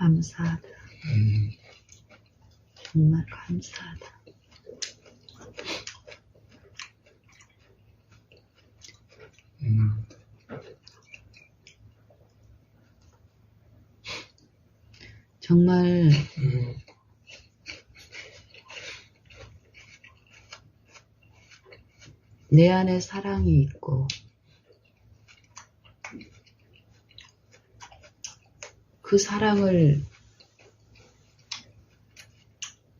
감사하다. 정말 감사하다. 정말 내 안에 사랑이 있고 그 사랑을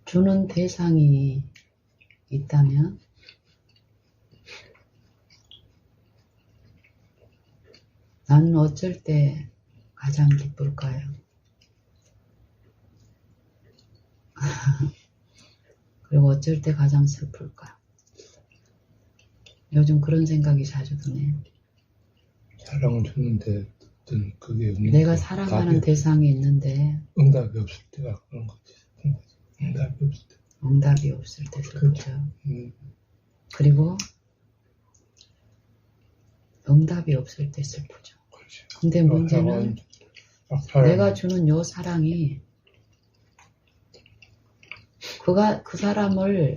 주는 대상이 있다면 나는 어쩔 때 가장 기쁠까요? 그리고 어쩔 때 가장 슬플까? 요즘 그런 생각이 자주 드네요. 사랑을 주는데 어떤 그게 없는 내가 사랑하는 대상이 있는데 응답이 없을 때가 그런 거지. 응답이 없을 때. 응답이 없을 때 슬프죠. 그리고 응답이 없을 때 슬프죠. 그렇지. 근데 문제는 내가 주는 요 사랑이 그 사람을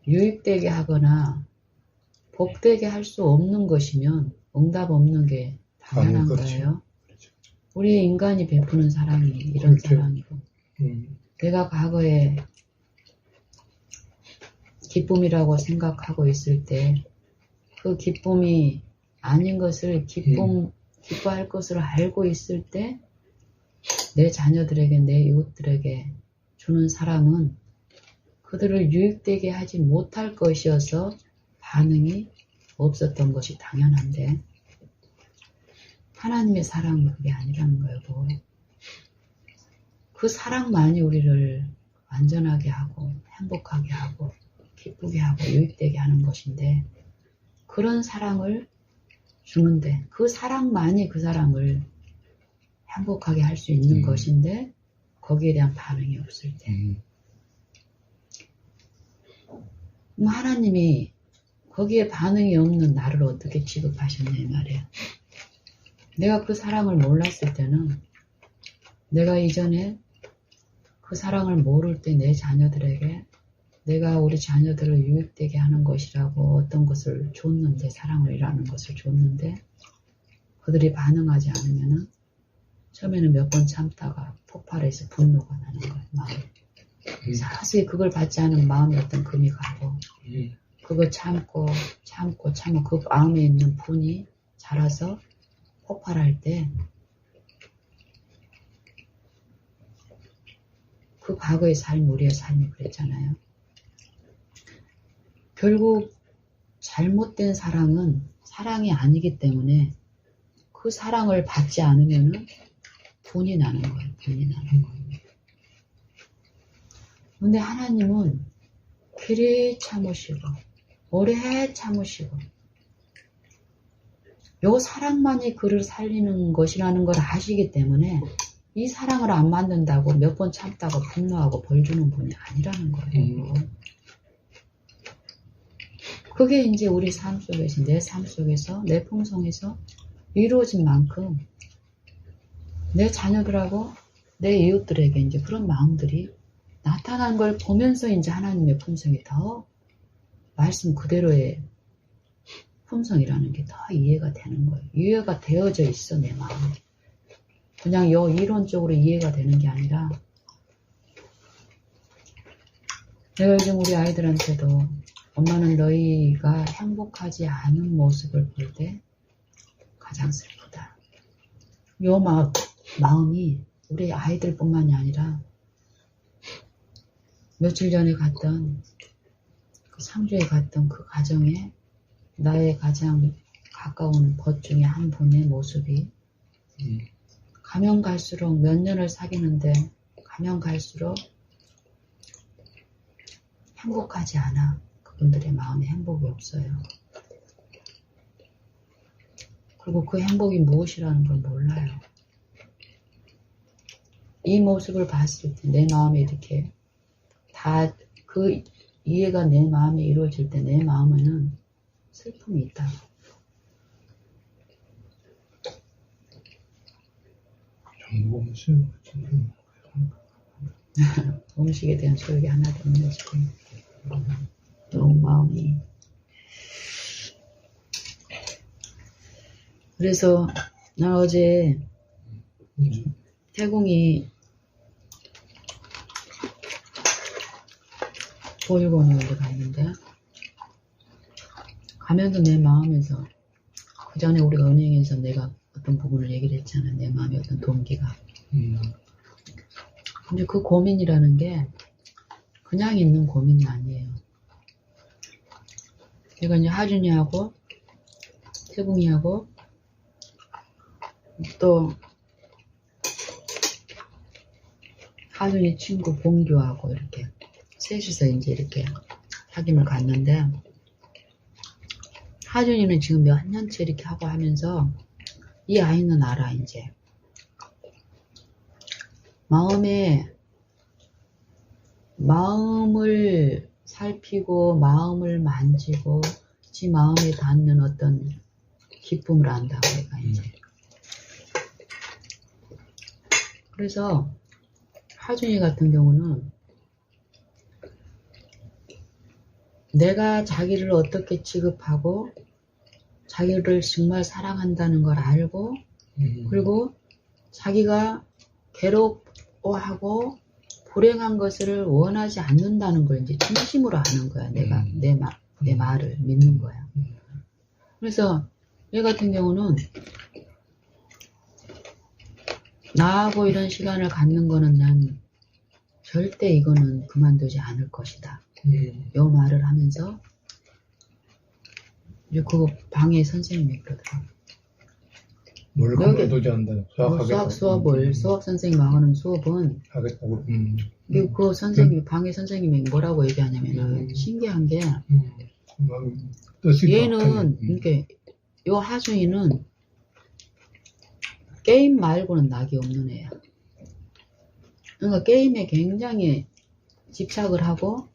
유익되게 하거나 복되게 할 수 없는 것이면 응답 없는 게 당연한 거예요. 우리 인간이 베푸는 사랑이 이런 그렇죠. 사랑이고 내가 과거에 기쁨이라고 생각하고 있을 때 그 기쁨이 아닌 것을 기뻐할 것을 알고 있을 때 내 자녀들에게 내 이웃들에게 주는 사랑은 그들을 유익되게 하지 못할 것이어서 반응이 없었던 것이 당연한데 하나님의 사랑은 그게 아니라는 거예요. 그 사랑만이 우리를 완전하게 하고 행복하게 하고 기쁘게 하고 유익되게 하는 것인데 그런 사랑을 주는데 그 사랑만이 그 사람을 행복하게 할 수 있는 것인데 거기에 대한 반응이 없을 때 그럼 하나님이 거기에 반응이 없는 나를 어떻게 취급하셨냐 이 말이에요. 내가 그 사랑을 몰랐을 때는 내가 이전에 그 사랑을 모를 때 내 자녀들에게 내가 우리 자녀들을 유익되게 하는 것이라고 어떤 것을 줬는데 사랑을이라는 것을 줬는데 그들이 반응하지 않으면은 처음에는 몇 번 참다가 폭발해서 분노가 나는 거예요. 마음이. 사실 그걸 받지 않은 마음이 어떤 금이 가고 그걸 참고 그 마음에 있는 분이 자라서 폭발할 때 그 과거의 삶, 우리의 삶이 그랬잖아요. 결국 잘못된 사랑은 사랑이 아니기 때문에 그 사랑을 받지 않으면은 분이 나는 거예요. 분이 나는 거예요. 근데 하나님은 길이 참으시고 오래 참으시고 요 사랑만이 그를 살리는 것이라는 걸 아시기 때문에 이 사랑을 안 받는다고 몇 번 참다가 분노하고 벌 주는 분이 아니라는 거예요. 그게 이제 우리 삶 속에서 내 삶 속에서 내 품성에서 이루어진 만큼 내 자녀들하고 내 이웃들에게 이제 그런 마음들이 나타난 걸 보면서 이제 하나님의 품성이 더 말씀 그대로의 품성이라는 게 더 이해가 되는 거예요. 이해가 되어져 있어 내 마음에. 그냥 이론적으로 이해가 되는 게 아니라 내가 요즘 우리 아이들한테도 엄마는 너희가 행복하지 않은 모습을 볼 때 가장 슬프다. 요 마음이 우리 아이들뿐만이 아니라 며칠 전에 갔던 그 상주에 갔던 그 가정에 나의 가장 가까운 벗 중에 한 분의 모습이 가면 갈수록 몇 년을 사귀는데 가면 갈수록 행복하지 않아. 그분들의 마음에 행복이 없어요. 그리고 그 행복이 무엇이라는 걸 몰라요. 이 모습을 봤을 때 내 마음에 이렇게 다 그 이해가 내 마음에 이루어질 때 내 마음에는 슬픔이 있다. 너무 싫어. 음식에 대한 소욕이 하나도 없네 지금. 너무 마음이. 그래서 나 어제 태궁이 보육원에 갔는데 가면서 내 마음에서 그 전에 우리가 은행에서 내가 어떤 부분을 얘기를 했잖아. 내 마음의 어떤 동기가. 근데 그 고민이라는 게 그냥 있는 고민이 아니에요. 내가 이제 하준이하고 태궁이하고 또 하준이 친구 봉규하고 이렇게 셋이서 이제 이렇게 사귐을 갔는데 하준이는 지금 몇 년째 이렇게 하고 하면서 이 아이는 알아 이제 마음을 살피고 마음을 만지고 지 마음에 닿는 어떤 기쁨을 안다고 얘가 이제. 그래서 하준이 같은 경우는 내가 자기를 어떻게 취급하고 자기를 정말 사랑한다는 걸 알고 그리고 자기가 괴롭워하고 불행한 것을 원하지 않는다는 걸 이제 진심으로 아는 거야. 내가 내 말을 믿는 거야. 그래서 얘 같은 경우는 나하고 이런 시간을 갖는 거는 난 절대 이거는 그만두지 않을 것이다. 요 말을 하면서 이제 그 방에 선생님이 그러더라고. 뭘 그만두지 않는다. 수학 선생님 하는 수업은 하겠다고. 그 선생님 방에 선생님이 뭐라고 얘기하냐면은 신기한 게 얘는 이렇게 요 하준이는 게임 말고는 낙이 없는 애야. 그러니까 게임에 굉장히 집착을 하고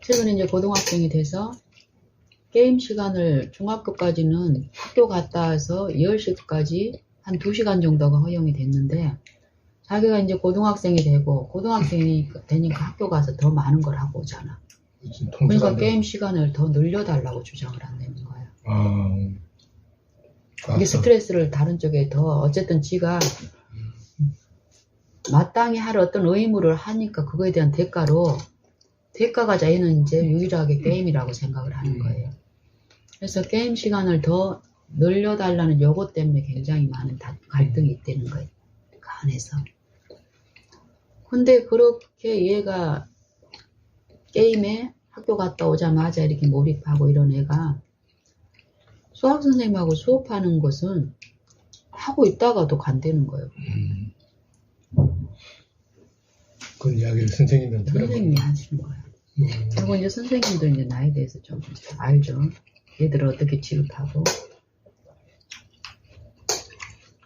최근에 이제 고등학생이 돼서 게임 시간을 중학교까지는 학교 갔다 와서 10시까지 한 2시간 정도가 허용이 됐는데 자기가 이제 고등학생이 되고 고등학생이 되니까 학교 가서 더 많은 걸 하고 오잖아. 그러니까 게임 시간을 더 늘려달라고 주장을 한다는 거야. 이게 스트레스를 다른 쪽에 더 어쨌든 지가 마땅히 할 어떤 의무를 하니까 그거에 대한 대가가 자기는 이제 유일하게 게임이라고 생각을 하는 거예요. 그래서 게임 시간을 더 늘려달라는 요구 때문에 굉장히 많은 갈등이 있다는 거예요. 그 안에서. 근데 그렇게 얘가 게임에 학교 갔다 오자마자 이렇게 몰입하고 이런 애가 수학 선생님하고 수업하는 것은 하고 있다가도 간다는 거예요. 그 이야기를 선생님한테 선생님이 하시는 거예요. 그리고 이제 선생님도 이제 나에 대해서 좀 알죠. 얘들을 어떻게 취급하고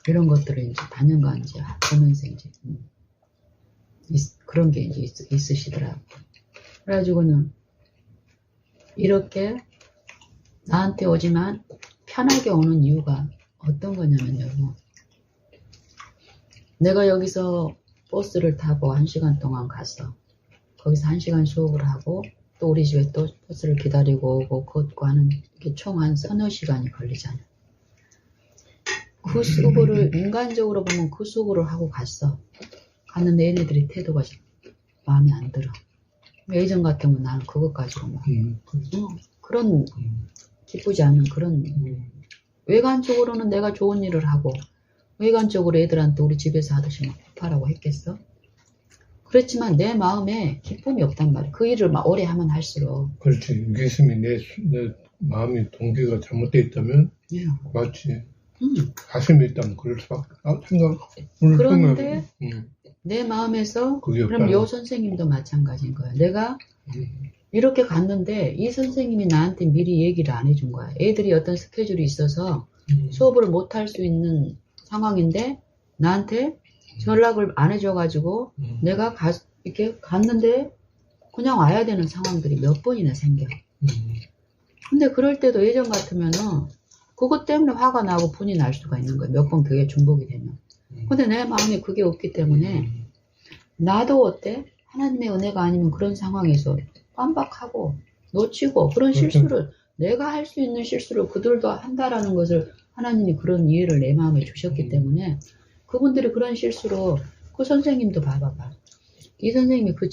이런 것들을 이제 단연간 이제 보면서 이제 그런 게 이제 있으시더라고. 그래가지고는 이렇게 나한테 오지만 편하게 오는 이유가 어떤 거냐면요. 내가 여기서 버스를 타고 1시간 동안 갔어. 거기서 1시간 수업을 하고 또 우리 집에 또 버스를 기다리고 오고 걷고 하는 게 총 한 서너 시간이 걸리잖아. 그 수고를 인간적으로 보면 그 수고를 하고 갔는데 얘네들이 태도가 마음에 안 들어. 예전 같으면 나는 그것까지로 막 그런 기쁘지 않은 그런 외관적으로는 내가 좋은 일을 하고 외관적으로 애들한테 우리 집에서 하듯이 막 폭발하고 했겠어? 그렇지만 내 마음에 기쁨이 없단 말이야. 그 일을 막 오래 하면 할수록. 그렇지. 이게 있으면 내 마음이 동기가 잘못되어 있다면 맞지. 가슴이 있다면 그럴 수밖에 그런데 내 마음에서 그럼 요 선생님도 마찬가지인 거야. 내가 이렇게 갔는데 이 선생님이 나한테 미리 얘기를 안 해준 거야. 애들이 어떤 스케줄이 있어서 수업을 못 할 수 있는 상황인데 나한테 연락을 안 해줘가지고 내가 이렇게 갔는데 그냥 와야 되는 상황들이 몇 번이나 생겨. 근데 그럴 때도 예전 같으면은 그것 때문에 화가 나고 분이 날 수가 있는 거예요. 몇 번 그게 중복이 되면. 근데 내 마음에 그게 없기 때문에 나도 어때? 하나님의 은혜가 아니면 그런 상황에서 깜빡하고 놓치고 그런 실수를 내가 할 수 있는 실수를 그들도 한다라는 것을 하나님이 그런 이해를 내 마음에 주셨기 때문에 그분들이 그런 실수로 그 선생님도 봐봐봐. 이 선생님이 그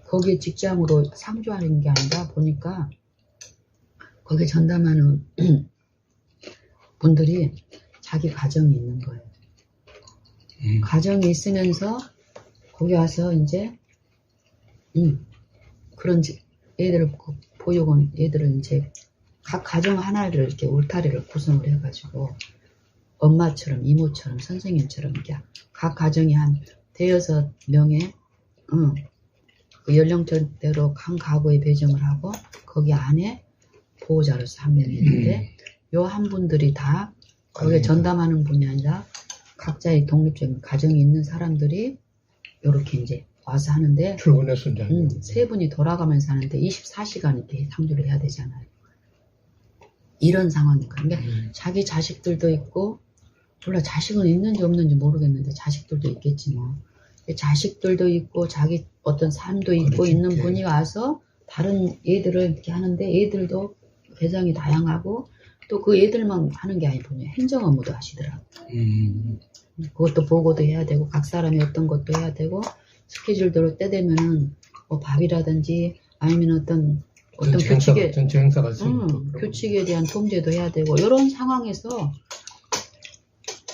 거기에 직장으로 상주하는 게 아니라 보니까 거기에 전담하는 분들이 자기 가정이 있는 거예요. 가정이 있으면서 거기 와서 이제 그런 애들을 보육원 애들을 이제 각 가정 하나를 이렇게 울타리를 구성을 해가지고 엄마처럼 이모처럼 선생님처럼 이렇게 각 가정이 한 대여섯 명의 그 연령대로 한 가구에 배정을 하고 거기 안에 보호자로서 한 명이 있는데 요 한 분들이 다 거기에 전담하는 분이 아니라 각자의 독립적인 가정이 있는 사람들이 요렇게 이제 와서 하는데 출근해서 이제 세 분이 돌아가면서 하는데 24시간 이렇게 상주를 해야 되잖아요. 이런 상황인 거예요. 그러니까 자기 자식들도 있고 몰라 자식은 있는지 없는지 모르겠는데 자식들도 있겠지 뭐. 자식들도 있고 자기 어떤 삶도 있고 있는 분이 와서 다른 애들을 이렇게 하는데 애들도 배정이 다양하고 또 그 애들만 하는 게 아니고 행정 업무도 하시더라고요. 그것도 보고도 해야 되고 각 사람이 어떤 것도 해야 되고 스케줄대로 때 되면은 뭐 밥이라든지 아니면 어떤 규칙에 전체 행사가 규칙에 대한 통제도 해야 되고 이런 상황에서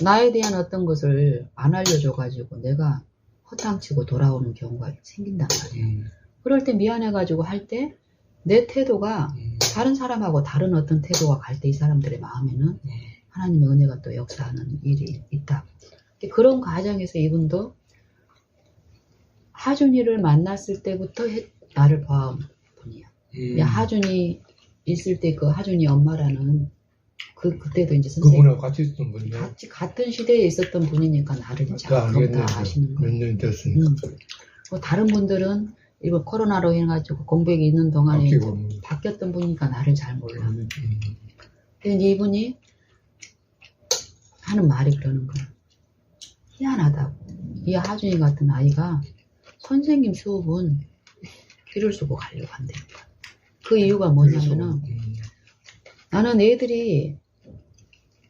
나에 대한 어떤 것을 안 알려줘 가지고 내가 허탕치고 돌아오는 경우가 생긴단 말이에요. 그럴 때 미안해가지고 할 때 내 태도가 다른 사람하고 다른 어떤 태도가 갈 때 이 사람들의 마음에는 하나님의 은혜가 또 역사하는 일이 있다. 그런 과정에서 이분도 하준이를 만났을 때부터 나를 봐온 분이야. 하준이 있을 때 그 하준이 엄마라는 그때도 이제 선생님 그분하고 같이 있었던 분이요. 같은 시대에 있었던 분이니까 나를 이제 다 아시는 거예요. 몇 년 됐으니까. 뭐 다른 분들은 이거 코로나로 해가지고 공백이 있는 동안에 바뀌었던 분이니까 나를 잘 몰라. 근데 이분이 하는 말이 그러는 거야. 희한하다고. 이 하준이 같은 아이가 선생님 수업은 귀를 쓰고 가려고 한다는 거야. 그 이유가 뭐냐면은 나는 애들이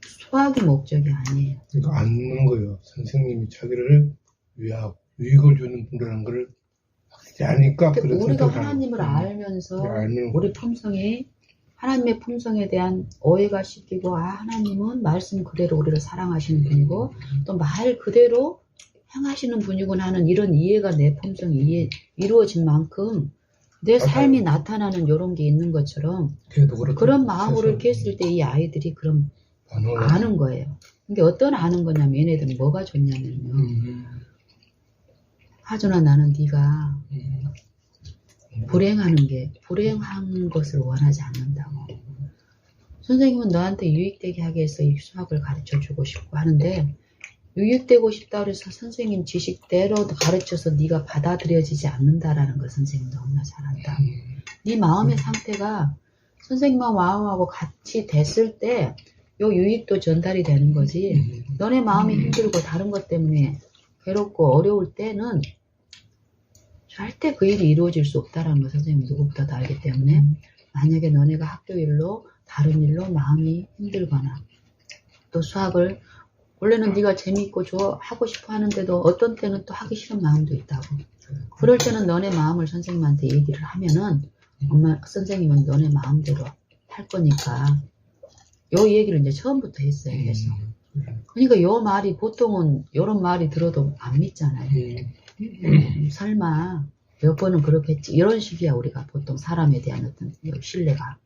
수학이 목적이 아니에요. 그러니까 아는 거예요. 선생님이 자기를 위하고 유익을 주는 분이라는 걸 아니까 우리가 하나님을 알면서 우리 품성이 하나님의 품성에 대한 오해가 씻기고 하나님은 말씀 그대로 우리를 사랑하시는 분이고 또 말 그대로 행하시는 분이구나 하는 이런 이해가 내 품성이 이루어진 만큼 내 삶이 나타나는 이런 게 있는 것처럼 그런 마음으로 이렇게 했을 때 이 아이들이 그럼 아는 거예요. 근데 어떤 아는 거냐면 얘네들은 뭐가 좋냐면요. 하준아 나는 네가 불행한 것을 원하지 않는다고. 선생님은 너한테 유익되게 하기 위해서 이 수학을 가르쳐주고 싶고 하는데 유익되고 싶다 그래서 선생님 지식대로 가르쳐서 네가 받아들여지지 않는다라는 걸 선생님 너무나 잘 안다. 네 마음의 상태가 선생님과 마음하고 같이 됐을 때 요 유익도 전달이 되는 거지. 너네 마음이 힘들고 다른 것 때문에 괴롭고 어려울 때는 절대 그 일이 이루어질 수 없다라는 걸 선생님이 누구보다도 알기 때문에 만약에 너네가 학교 일로 다른 일로 마음이 힘들거나 또 수학을 원래는 네가 재미있고 하고 싶어 하는데도 어떤 때는 또 하기 싫은 마음도 있다고. 그럴 때는 너네 마음을 선생님한테 얘기를 하면은 선생님은 너네 마음대로 할 거니까 요 얘기를 이제 처음부터 했어요. 그래서 그러니까 요 말이 보통은 요런 말이 들어도 안 믿잖아요. 설마 몇 번은 그렇겠지 이런 식이야 우리가 보통 사람에 대한 어떤 신뢰가.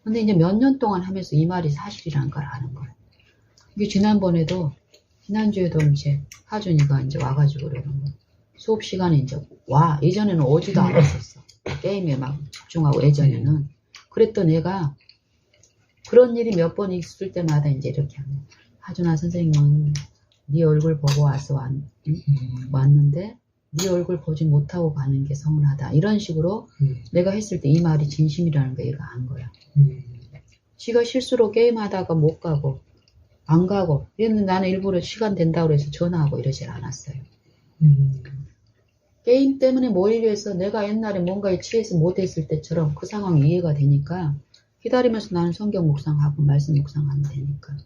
근데 이제 몇 년 동안 하면서 이 말이 사실이라는 걸 아는 거예요. 이게 지난주에도 이제 하준이가 이제 와가지고 그러는 거예요. 수업 시간에 이제 예전에는 오지도 않았었어. 게임에 막 집중하고 예전에는. 그랬던 애가 그런 일이 몇 번 있을 때마다 이제 이렇게 하는 거예요. 하준아 선생님은 네 얼굴 보고 왔는데 네 얼굴 보지 못하고 가는 게 서운하다. 이런 식으로 내가 했을 때 이 말이 진심이라는 거 얘가 안 거야. 지가 실수로 게임하다가 못 가고 안 가고. 얘는 나는 일부러 시간 된다고 해서 전화하고 이러질 않았어요. 게임 때문에 몰입해서 내가 옛날에 뭔가에 취해서 못했을 때처럼 그 상황이 이해가 되니까 기다리면서 나는 성경 묵상하고 말씀 묵상하면 되니까.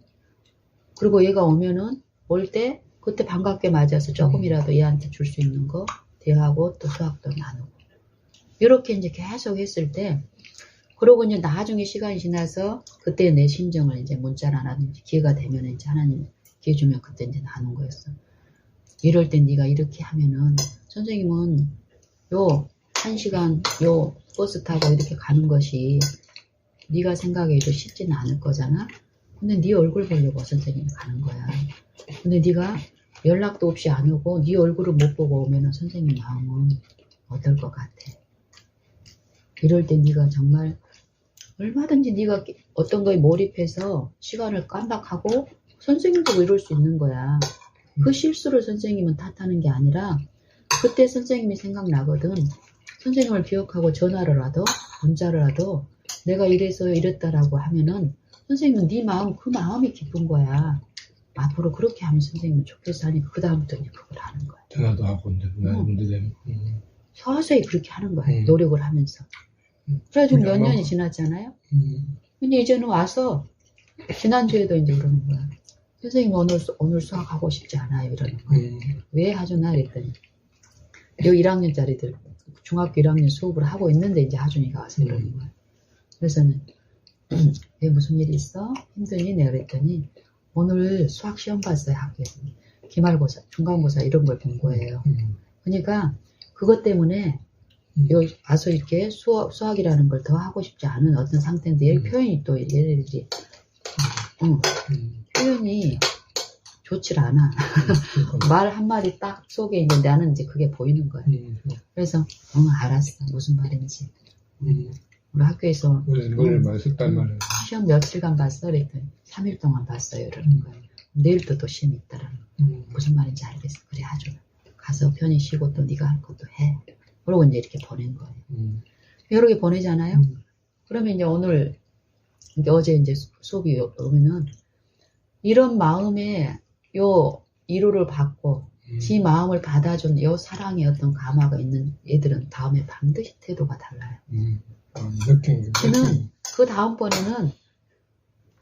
그리고 얘가 오면은 올 때 그때 반갑게 맞아서 조금이라도 얘한테 줄 수 있는 거 대하고 또 수학도 나누고 이렇게 이제 계속 했을 때 그러고 이제 나중에 시간이 지나서 그때 내 심정을 이제 문자라든지 기회가 되면 이제 하나님 기회 주면 그때 이제 나눈 거였어. 이럴 땐 네가 이렇게 하면은 선생님은 요 1시간 요 버스 타고 이렇게 가는 것이 네가 생각해도 쉽지는 않을 거잖아. 근데 네 얼굴 보려고 선생님이 가는 거야. 근데 네가 연락도 없이 안 오고 네 얼굴을 못 보고 오면은 선생님 마음은 어떨 것 같아. 이럴 때 네가 정말 얼마든지 네가 어떤 거에 몰입해서 시간을 깜박하고 선생님도 이럴 수 있는 거야. 그 실수를 선생님은 탓하는 게 아니라 그때 선생님이 생각나거든. 선생님을 기억하고 전화를 하도 문자를 하도 내가 이래서 이랬다라고 하면은 선생님은 네 마음 그 마음이 기쁜 거야. 앞으로 그렇게 하면 선생님은 좋겠어 하니까 그 다음부터 이제 그걸 하는 거야. 전화도 하고 문제 서서히 그렇게 하는 거야. 노력을 하면서. 그래가지고 몇 년이 지났잖아요. 근데 이제는 와서 지난주에도 이제 그러는 거야. 선생님 오늘 수학하고 싶지 않아요 이러는 거야. 왜 하준아 그랬더니 요 1학년짜리들 중학교 1학년 수업을 하고 있는데 이제 하준이가 와서 그러는 거야. 그래서는 왜 무슨 일이 있어? 힘드니? 내가 그랬더니 오늘 수학 시험 봤어요 학교에서. 기말고사, 중간고사 이런 걸 본 거예요. 그러니까 그것 때문에 와서 이렇게 수학이라는 걸 더 하고 싶지 않은 어떤 상태인데 얘 표현이 또 얘네들이 표현이 좋질 않아. 말 한마디 딱 속에 이제 나는 이제 그게 보이는 거야. 그래서 알았어 무슨 말인지. 우리 학교에서 노래를 많이 썼단 말이야. 시험 며칠간 봤어? 그랬더니 3일 동안 봤어요 이러는 거야. 내일도 또 시험이 있다라는 거야. 무슨 말인지 알겠어. 그래 하죠. 가서 편히 쉬고 또 네가 할 것도 해. 그러고 이제 이렇게 보낸 거예요. 여러 개 보내잖아요. 그러면 이제 오늘 이제 어제 이제 수업이 오면은 이런 마음에 요 위로를 받고 지 마음을 받아준 요 사랑의 어떤 감화가 있는 애들은 다음에 반드시 태도가 달라요. 지는 그 다음번에는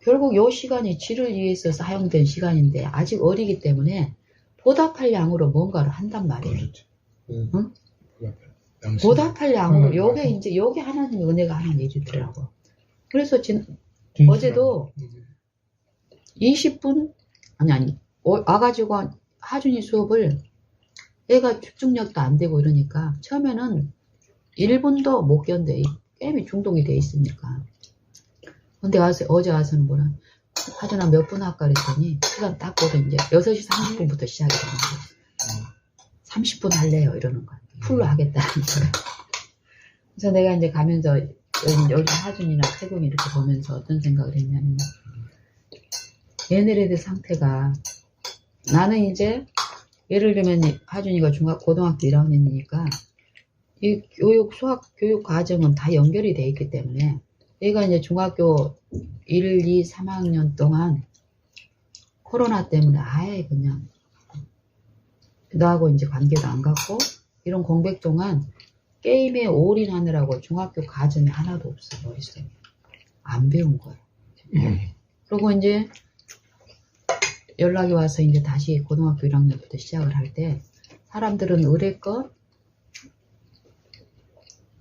결국 요 시간이 지를 위해서 사용된 시간인데 아직 어리기 때문에 보답할 양으로 뭔가를 한단 말이에요. 응? 보답할 양으로 요게 이제 요게 하나님의 은혜가 하는 일이더라고. 그래서 어제도 20분 아니 와가지고 하준이 수업을 애가 집중력도 안 되고 이러니까 처음에는 1분도 못 견뎌. 게임이 중독이 돼 있으니까. 근데 어제 와서는 뭐라 하준아 몇 분 할까 그랬더니 시간 딱 보고 이제 6시 30분부터 시작이 되는 거야. 30분 할래요 이러는 거야. 풀로 하겠다는 거야. 그래서 내가 이제 가면서 여기 하준이나 태국이 이렇게 보면서 어떤 생각을 했냐면 얘네들 상태가 나는 이제 예를 들면 하준이가 고등학교 1학년이니까 이 수학 교육 과정은 다 연결이 돼 있기 때문에 얘가 이제 중학교 1, 2, 3학년 동안 코로나 때문에 아예 그냥 너하고 이제 관계도 안 갖고 이런 공백 동안 게임에 올인하느라고 중학교 과정이 하나도 없어 머릿속에 안 배운 거예요. 그리고 이제 연락이 와서 이제 다시 고등학교 1학년부터 시작을 할 때 사람들은 의뢰껏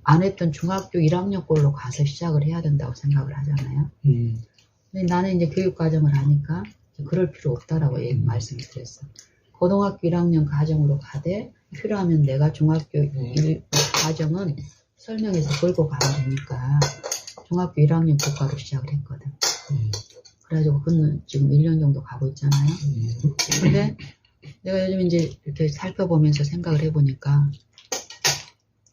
안 했던 중학교 1학년 꼴로 가서 시작을 해야 된다고 생각을 하잖아요. 근데 나는 이제 교육과정을 하니까 그럴 필요 없다라고 말씀을 드렸어. 고등학교 1학년 과정으로 가되 필요하면 내가 중학교 1 과정은 설명해서 끌고 가면 되니까 중학교 1학년 교과로 시작을 했거든. 그래가지고 그는 지금 1년 정도 가고 있잖아요. 근데 내가 요즘 이제 이렇게 살펴보면서 생각을 해보니까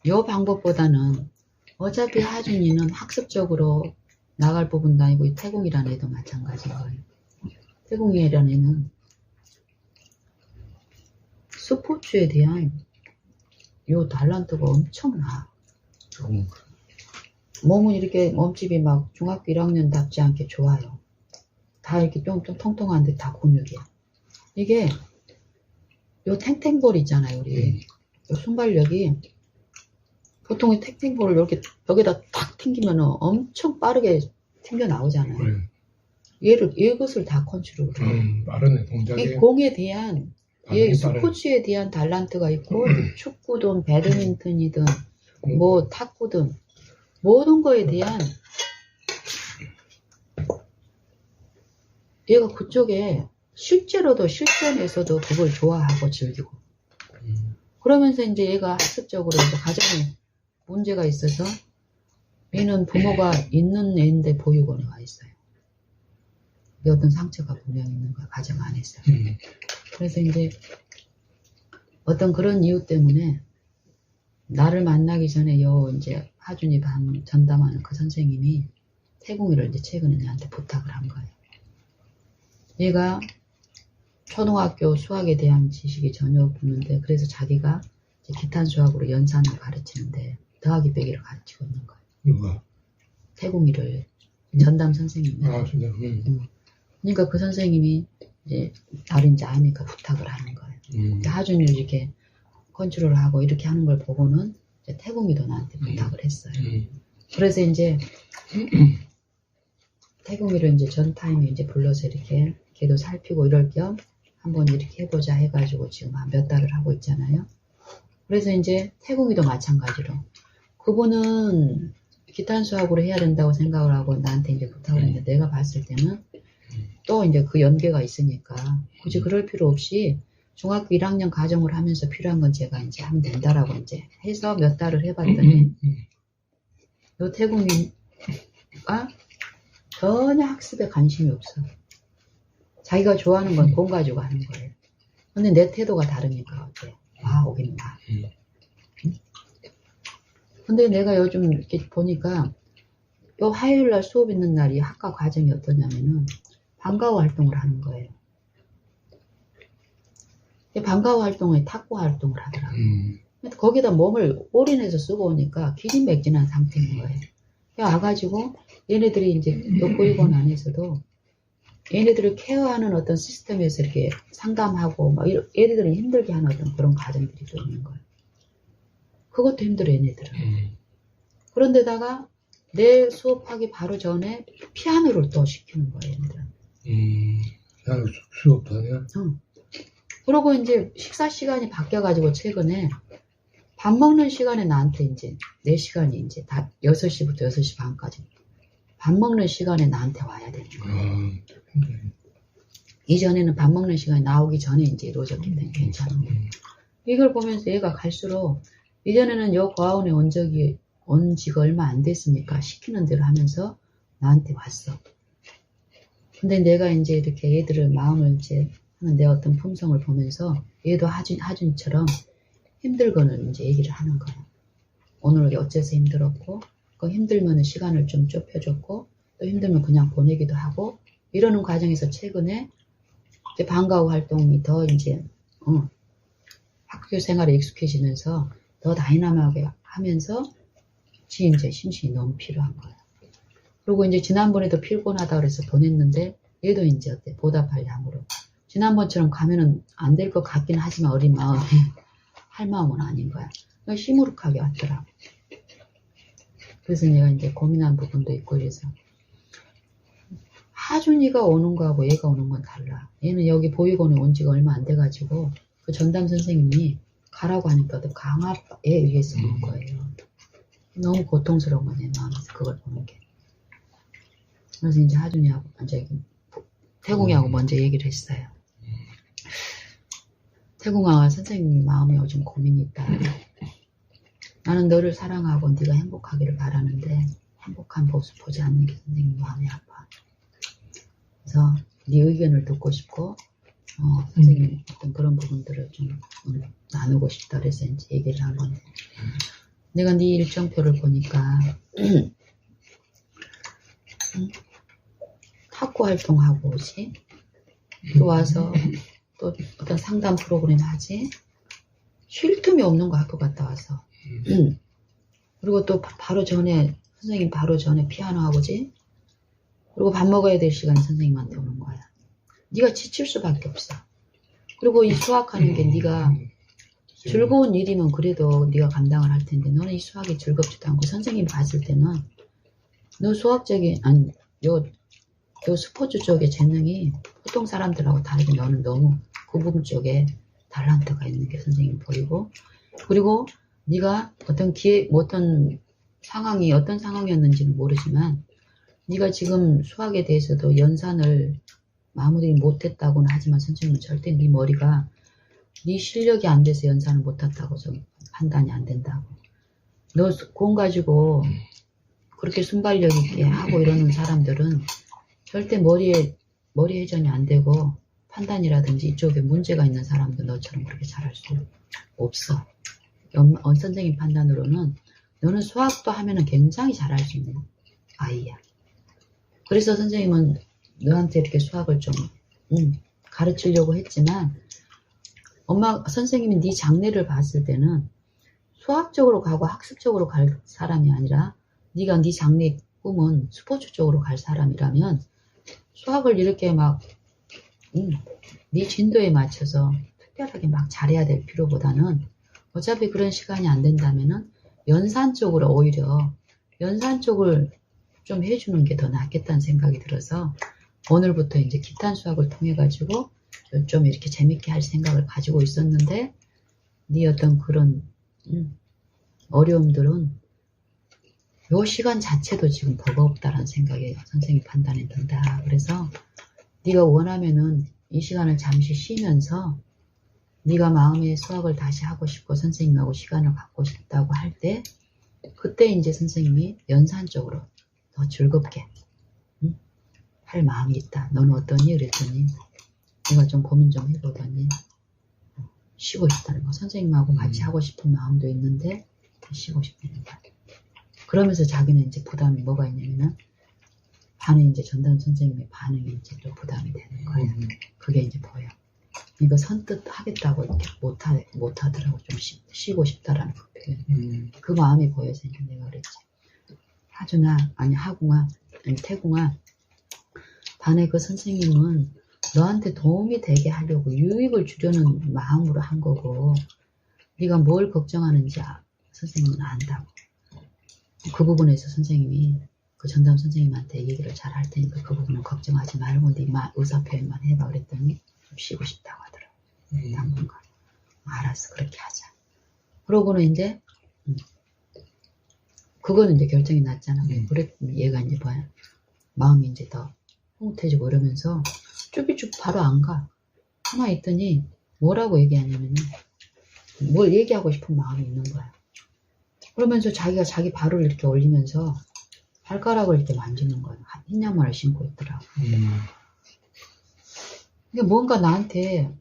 요 방법보다는 어차피 하준이는 학습적으로 나갈 부분도 아니고 이 태공이라는 애도 마찬가지인 거예요. 태공이라는 애는 스포츠에 대한 요 달란트가 엄청나. 몸은 이렇게 몸집이 막 중학교 1학년답지 않게 좋아요. 다 이렇게 좀 통통한데 다 근육이야. 이게 요 탱탱볼 있잖아요, 우리. 요 순발력이 보통 탱탱볼을 이렇게 여기다 탁 튕기면 엄청 빠르게 튕겨 나오잖아요. 이것을 다 컨트롤을. 빠르네, 동작이. 이 공에 대한, 스포츠에 대한 달란트가 있고, 축구든, 배드민턴이든, 뭐, 탁구든, 모든 거에 대한, 얘가 그쪽에 실제로도 실전에서도 그걸 좋아하고 즐기고. 그러면서 이제 얘가 학습적으로 이제 가정에 문제가 있어서, 얘는 부모가 있는 애인데 보육원에 와 있어요. 어떤 상처가 분명히 있는 거야, 가정 안에서. 그래서 이제 어떤 그런 이유 때문에 나를 만나기 전에 이제 하준이 전담하는 그 선생님이 태궁이를 이제 최근에 내한테 부탁을 한 거예요. 얘가 초등학교 수학에 대한 지식이 전혀 없는데 그래서 자기가 이제 기탄 수학으로 연산을 가르치는데 더하기 빼기를 가르치고 있는 거예요. 누가? 태궁이를 전담 선생님이. 아, 진짜. 그러니까 그 선생님이 이제 나를 이제 아니까 부탁을 하는 거예요. 하준이를 이렇게 컨트롤을 하고 이렇게 하는 걸 보고는 이제 태궁이도 나한테 부탁을 했어요. 그래서 이제 태궁이를 이제 전 타임에 이제 불러서 이렇게 걔도 살피고 이럴 겸 한번 이렇게 해보자 해가지고 지금 한 몇 달을 하고 있잖아요. 그래서 이제 태궁이도 마찬가지로 그분은 기탄 수학으로 해야 된다고 생각을 하고 나한테 이제 부탁을 했는데 내가 봤을 때는 또 이제 그 연계가 있으니까 굳이 그럴 필요 없이 중학교 1학년 과정을 하면서 필요한 건 제가 이제 하면 된다라고 이제 해서 몇 달을 해봤더니 요 태궁이가 전혀 학습에 관심이 없어. 자기가 좋아하는 건 돈 가지고 하는 거예요. 근데 내 태도가 다르니까 어때? 와 오긴 와. 근데 내가 요즘 이렇게 보니까 요 화요일날 수업 있는 날이 학과 과정이 어떠냐면은 방과후 활동을 하는 거예요. 방과후 활동에 탁구 활동을 하더라고요. 거기다 몸을 올인해서 쓰고 오니까 기진맥진한 상태인 거예요. 와가지고 얘네들이 이제 요 보육원 안에서도 얘네들을 케어하는 어떤 시스템에서 이렇게 상담하고 막 얘네들을 힘들게 하는 어떤 그런 과정들이 또 있는 거예요. 그것도 힘들어 얘네들은. 그런데다가 내 수업하기 바로 전에 피아노를 또 시키는 거예요 얘네들은. 피아노 수업도 하냐? 그러고 이제 식사 시간이 바뀌어가지고 최근에 밥 먹는 시간에 나한테 이제 내 시간이 이제 다 6시부터 6시 반까지 밥 먹는 시간에 나한테 와야 되는 거예요. 이전에는 밥 먹는 시간이 나오기 전에 이제 이루어졌기 때문에 괜찮은 거예요. 이걸 보면서 얘가 갈수록 이전에는 요 과원에 온 지가 얼마 안 됐으니까 시키는 대로 하면서 나한테 왔어. 근데 내가 이제 이렇게 얘들을 마음을 이제 하는 내 어떤 품성을 보면서 얘도 하준처럼 힘들거는 이제 얘기를 하는 거야. 오늘 어째서 힘들었고, 그 힘들면 시간을 좀 좁혀줬고, 또 힘들면 그냥 보내기도 하고, 이러는 과정에서 최근에 이제 방과후 활동이 더 이제, 학교 생활에 익숙해지면서 더 다이나믹하게 하면서 지 이제 심신이 너무 필요한 거야. 그리고 이제 지난번에도 피곤하다 그래서 보냈는데, 얘도 이제 어때? 보답할 양으로. 지난번처럼 가면은 안 될 것 같긴 하지만 어린 마음에 할 마음은 아닌 거야. 그러니까 시무룩하게 왔더라고. 그래서 내가 이제 고민한 부분도 있고 그래서 하준이가 오는 거하고 얘가 오는 건 달라. 얘는 여기 보육원에 온 지가 얼마 안 돼가지고 그 전담 선생님이 가라고 하니까 또 강압에 의해서 오는 거예요. 너무 고통스러운 거네 마음에서 그걸 보는 게. 그래서 이제 하준이하고 이제 태궁이하고 먼저 얘기를 했어요. 태궁아 선생님이 마음에 요즘 고민이 있다. 나는 너를 사랑하고 네가 행복하기를 바라는데 행복한 모습 보지 않는 게 선생님 마음이 아파. 그래서 네 의견을 듣고 싶고 선생님 어떤 그런 부분들을 좀 나누고 싶다 그래서 이제 얘기를 한 건데 내가 네 일정표를 보니까 탁구 활동하고 오지 또 와서 또 어떤 상담 프로그램 하지 쉴 틈이 없는 거 학교 갔다 와서 그리고 또 바로 전에 선생님 바로 전에 피아노 하고지 그리고 밥 먹어야 될 시간에 선생님한테 오는 거야. 네가 지칠 수밖에 없어. 그리고 이 수학하는 게 네가 즐거운 일이면 그래도 네가 감당을 할 텐데 너는 이 수학이 즐겁지도 않고 선생님이 봤을 때는 너 수학적인 아니 요 스포츠 쪽의 재능이 보통 사람들하고 다르게 너는 너무 그 부분 쪽에 탤런트가 있는 게 선생님이 보이고 그리고 네가 어떤 어떤 상황이 어떤 상황이었는지는 모르지만 네가 지금 수학에 대해서도 연산을 마무리 못했다고는 하지만 선생님은 절대 네 머리가 네 실력이 안 돼서 연산을 못했다고 좀 판단이 안 된다고. 너 공 가지고 그렇게 순발력 있게 하고 이러는 사람들은 절대 머리 회전이 안 되고 판단이라든지 이쪽에 문제가 있는 사람도 너처럼 그렇게 잘할 수 없어. 선생님 판단으로는 너는 수학도 하면은 굉장히 잘할 수 있는 아이야. 그래서 선생님은 너한테 이렇게 수학을 좀 가르치려고 했지만 선생님이 네 장래를 봤을 때는 수학적으로 가고 학습적으로 갈 사람이 아니라 네가 네 장래 꿈은 스포츠 쪽으로 갈 사람이라면 수학을 이렇게 막 네 진도에 맞춰서 특별하게 막 잘해야 될 필요보다는 어차피 그런 시간이 안 된다면은 연산 쪽으로 오히려 연산 쪽을 좀 해주는 게 더 낫겠다는 생각이 들어서 오늘부터 이제 기탄 수학을 통해 가지고 좀 이렇게 재밌게 할 생각을 가지고 있었는데 네 어떤 그런 어려움들은 요 시간 자체도 지금 버거웠다라는 생각이 선생님 판단이 든다. 그래서 네가 원하면은 이 시간을 잠시 쉬면서 네가 마음의 수학을 다시 하고 싶고 선생님하고 시간을 갖고 싶다고 할 때 그때 이제 선생님이 연산 쪽으로 더 즐겁게 할 마음이 있다. 너는 어떠니? 그랬더니 내가 좀 고민 좀 해보더니 쉬고 싶다는 거. 선생님하고 같이 하고 싶은 마음도 있는데 쉬고 싶다는 거. 그러면서 자기는 이제 부담이 뭐가 있냐면은 반에 이제 전담 선생님의 반응이 이제 또 부담이 되는 거예요. 그게 이제 보여. 이거 선뜻 하겠다고 이렇게 못하더라고. 좀 쉬고 싶다라는 그 표현. 그 마음이 보여서 이제 내가 그랬지. 하궁아, 태궁아, 반에 그 선생님은 너한테 도움이 되게 하려고 유익을 주려는 마음으로 한 거고 네가 뭘 걱정하는지 선생님은 안다고. 그 부분에서 선생님이 그 전담 선생님한테 얘기를 잘 할 테니까 그 부분은 걱정하지 말고 네 의사표현만 해봐 그랬더니 좀 쉬고 싶다고 하더라고. 당분간. 알았어, 그렇게 하자. 그러고는 이제 그거는 이제 결정이 났잖아. 그래 얘가 이제 뭐야 마음이 이제 더 흐뭇해지고 이러면서 쭈비쭈 바로 안 가. 가만히 있더니 뭐라고 얘기하냐면은 뭘 얘기하고 싶은 마음이 있는 거야. 그러면서 자기가 자기 발을 이렇게 올리면서 발가락을 이렇게 만지는 거야. 흰 양말을 신고 있더라고. 근데 뭔가 나한테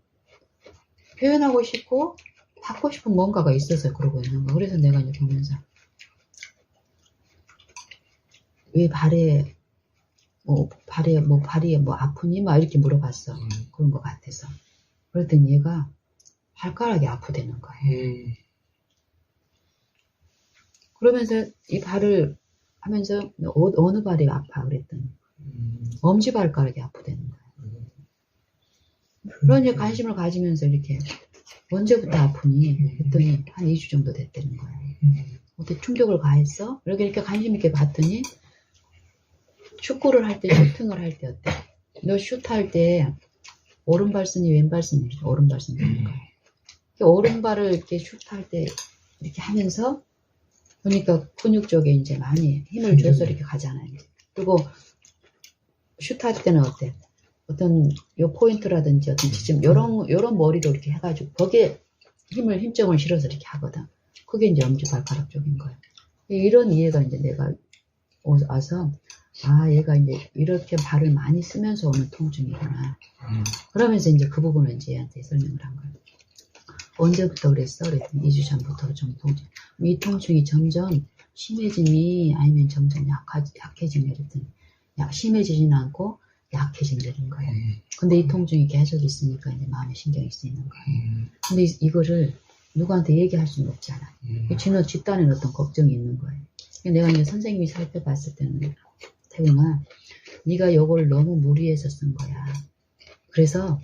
표현하고 싶고 받고 싶은 뭔가가 있어서 그러고 있는 거야. 그래서 내가 이제 보면서 왜 발이 아프니? 막 이렇게 물어봤어. 그런 것 같아서. 그랬더니 얘가 발가락이 아프다는 거야. 그러면서 이 발을 하면서 어느 발이 아파? 그랬더니 엄지발가락이 아프다는 거야. 그런 이제 관심을 가지면서 이렇게 언제부터 아프니? 그랬더니 한 2주 정도 됐다는 거야. 어떻게 충격을 가했어? 이렇게 관심 있게 봤더니 축구를 할 때 슈팅을 할 때 어때? 너 슛할 때 오른발 쓰니 왼발 쓰니? 오른발 쓰는 거야. 오른발을 이렇게 슛할 때 이렇게 하면서 보니까 근육 쪽에 이제 많이 힘을 줘서 이렇게 가잖아요. 그리고 슛할 때는 어때? 어떤 요 포인트라든지 어떤 지점 요런 머리로 이렇게 해가지고 거기에 힘점을 실어서 이렇게 하거든. 그게 이제 엄지발가락 쪽인 거야. 이런 이해가 이제 내가 와서 얘가 이제 이렇게 발을 많이 쓰면서 오는 통증이구나. 그러면서 이제 그 부분을 이제 얘한테 설명을 한 거야. 언제부터 그랬어? 그랬더니 2주 전부터 좀 통증. 이 통증이 점점 심해지니 아니면 점점 약해지니 그랬더니 심해지지는 않고 약해진다는 거예요. 근데 이 통증이 계속 있으니까 이제 마음에 신경이 쓰이는 거예요. 근데 이거를 누구한테 얘기할 수는 없잖아. 집단에는 어떤 걱정이 있는 거예요. 내가 이제 선생님이 살펴봤을 때는 태웅아 네가 요걸 너무 무리해서 쓴 거야. 그래서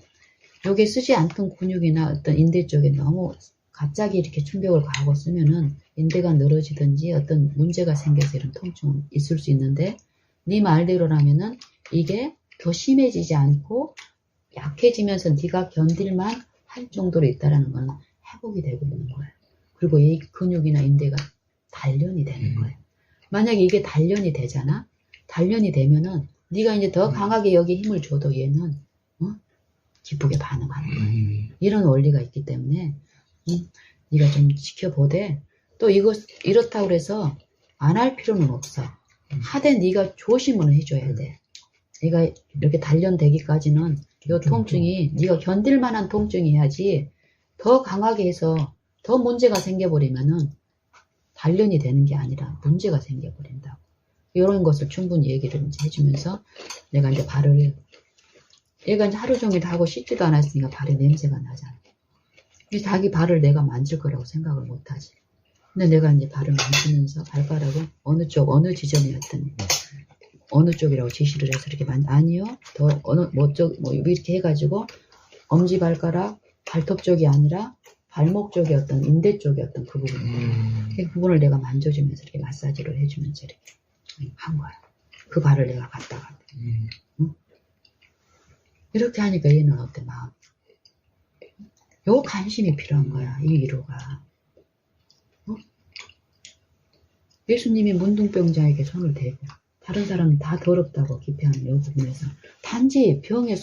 요게 쓰지 않던 근육이나 어떤 인대 쪽에 너무 갑자기 이렇게 충격을 가하고 쓰면은 인대가 늘어지든지 어떤 문제가 생겨서 이런 통증은 있을 수 있는데 네 말대로라면은 이게 더 심해지지 않고 약해지면서 네가 견딜만 할 정도로 있다라는 거는 회복이 되고 있는 거예요. 그리고 이 근육이나 인대가 단련이 되는 거예요. 만약에 이게 단련이 되잖아. 단련이 되면은 네가 이제 더 강하게 여기 힘을 줘도 얘는 기쁘게 반응하는 거예요. 이런 원리가 있기 때문에 네가 좀 지켜보되 또 이거 이렇다고 해서 안 할 필요는 없어. 하되 네가 조심은 해줘야 돼. 네가 이렇게 단련되기까지는 이 통증이 네가 견딜 만한 통증이어야지 더 강하게 해서 더 문제가 생겨버리면은 단련이 되는 게 아니라 문제가 생겨버린다고. 이런 것을 충분히 얘기를 이제 해주면서 내가 이제 발을 얘가 이제 하루 종일 하고 씻지도 않았으니까 발에 냄새가 나잖아. 자기 발을 내가 만질 거라고 생각을 못하지. 근데 내가 이제 발을 만지면서 발가락은 어느 쪽, 어느 지점이었더니 어느 쪽이라고 지시를 해서 이렇게 아니요. 더 어느 뭐 이렇게 해가지고 엄지발가락, 발톱 쪽이 아니라 발목 쪽의 어떤 인대 쪽의 어떤 그 부분인데 그 부분을 내가 만져주면서 이렇게 마사지를 해주면서 이렇게 한 거야. 그 발을 내가 갖다가 응? 이렇게 하니까 얘는 어때 마음? 요 관심이 필요한 거야. 이 위로가. 예수님이 문둥병자에게 손을 대고 다른 사람이 다 더럽다고 기피하는 이 부분에서 단지 병자에게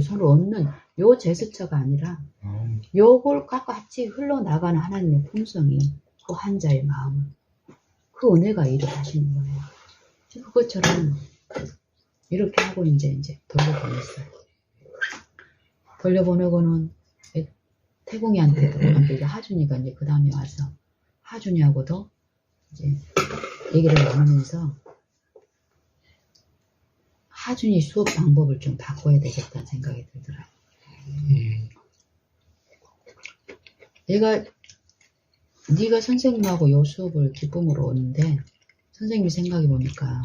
손을 얹는 요 제스처가 아니라 요걸 같이 흘러나가는 하나님의 품성이 그 환자의 마음을 그 은혜가 일을 하시는 거예요. 그것처럼 이렇게 하고 이제 돌려보냈어요. 돌려보내고는 태공이한테도 이제 하준이가 이제 그 다음에 와서 하준이하고도 이제 얘기를 나누면서 하준이 수업 방법을 좀 바꿔야 되겠다는 생각이 들더라고요. 네가 선생님하고 요 수업을 기쁨으로 오는데 선생님이 생각해보니까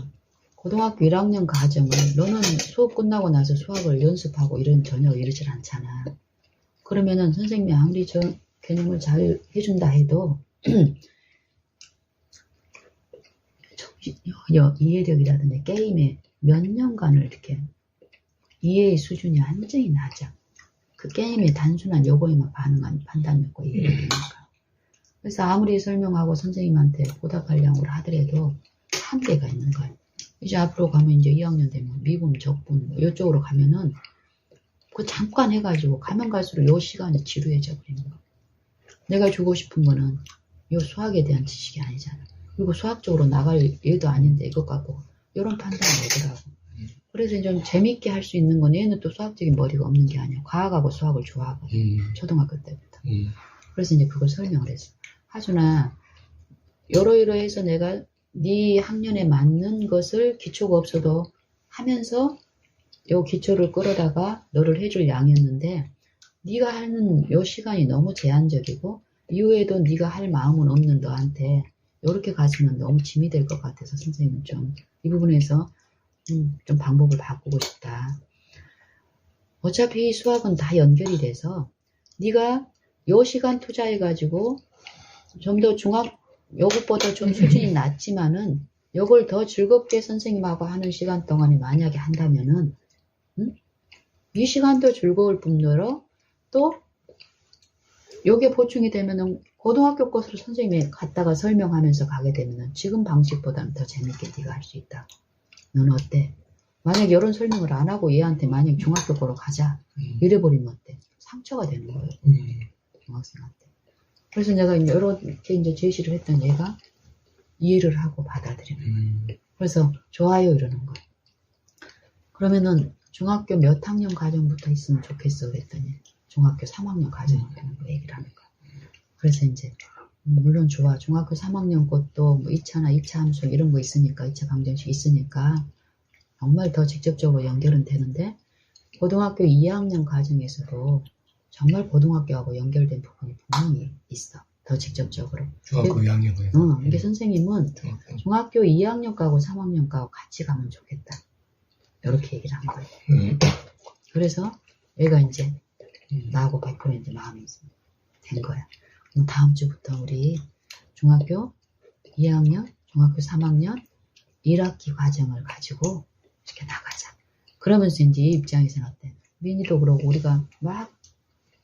고등학교 1학년 과정을 너는 수업 끝나고 나서 수학을 연습하고 전혀 이러질 않잖아. 그러면은 선생님이 아무리 저 개념을 잘 해준다 해도 이해력이라든지 게임에 몇 년간을 이렇게 이해의 수준이 완전히 낮아. 그 게임의 단순한 요거에만 반응한 판단력과 이해력이니까. 그래서 아무리 설명하고 선생님한테 보답하려고 하더라도 한계가 있는 거예요. 이제 앞으로 가면 이제 2학년 되면 미분, 적분 이쪽으로 가면은 그 잠깐 해가지고 가면 갈수록 요 시간이 지루해져 버리는 거예요. 내가 주고 싶은 거는 요 수학에 대한 지식이 아니잖아. 그리고 수학적으로 나갈 얘도 아닌데 이것 갖고 이런 판단이 오더라고. 그래서 좀 재밌게 할 수 있는 건 얘는 또 수학적인 머리가 없는 게 아니야. 과학하고 수학을 좋아하거든. 초등학교 때부터. 그래서 이제 그걸 설명을 했어. 하준아, 이러이러해서 내가 네 학년에 맞는 것을 기초가 없어도 하면서 요 기초를 끌어다가 너를 해줄 양이었는데 네가 하는 요 시간이 너무 제한적이고 이후에도 네가 할 마음은 없는 너한테 이렇게 가시면 너무 짐이 될 것 같아서 선생님은 좀 이 부분에서 좀 방법을 바꾸고 싶다. 어차피 수학은 다 연결이 돼서 네가 요 시간 투자해가지고 좀 더 요것보다 좀 수준이 낮지만은 요걸 더 즐겁게 선생님하고 하는 시간 동안에 만약에 한다면은 이 시간도 즐거울 뿐더러 또 요게 보충이 되면은 고등학교 것으로 선생님이 갔다가 설명하면서 가게 되면은 지금 방식보다는 더 재밌게 네가 할 수 있다. 넌 어때? 만약 이런 설명을 안 하고 얘한테 만약 중학교 거로 가자 이래버리면 어때? 상처가 되는 거예요. 중학생한테. 그래서 내가 이렇게 이제 제시를 했던 얘가 이해를 하고 받아들이는 거예요. 그래서 좋아요 이러는 거예요. 그러면은 중학교 몇 학년 과정부터 있으면 좋겠어 그랬더니 중학교 3학년 과정이라는 거 얘기를 하는 거예요. 그래서 이제 물론 좋아. 중학교 3학년 것도 뭐 2차나 2차 함수 이런 거 있으니까 2차 방정식 있으니까 정말 더 직접적으로 연결은 되는데 고등학교 2학년 과정에서도 정말 고등학교하고 연결된 부분이 분명히 있어. 더 직접적으로. 중학교 2학년이요? 이게 선생님은 중학교 2학년과고 3학년과고 같이 가면 좋겠다. 이렇게 얘기를 한 거예요. 그래서 얘가 이제 나하고 100% 이제 마음이 된 거야. 그럼 다음 주부터 우리 중학교 2학년, 중학교 3학년 1학기 과정을 가지고 이렇게 나가자. 그러면서 이제 이 입장에서는 어때? 민희도 그러고 우리가 막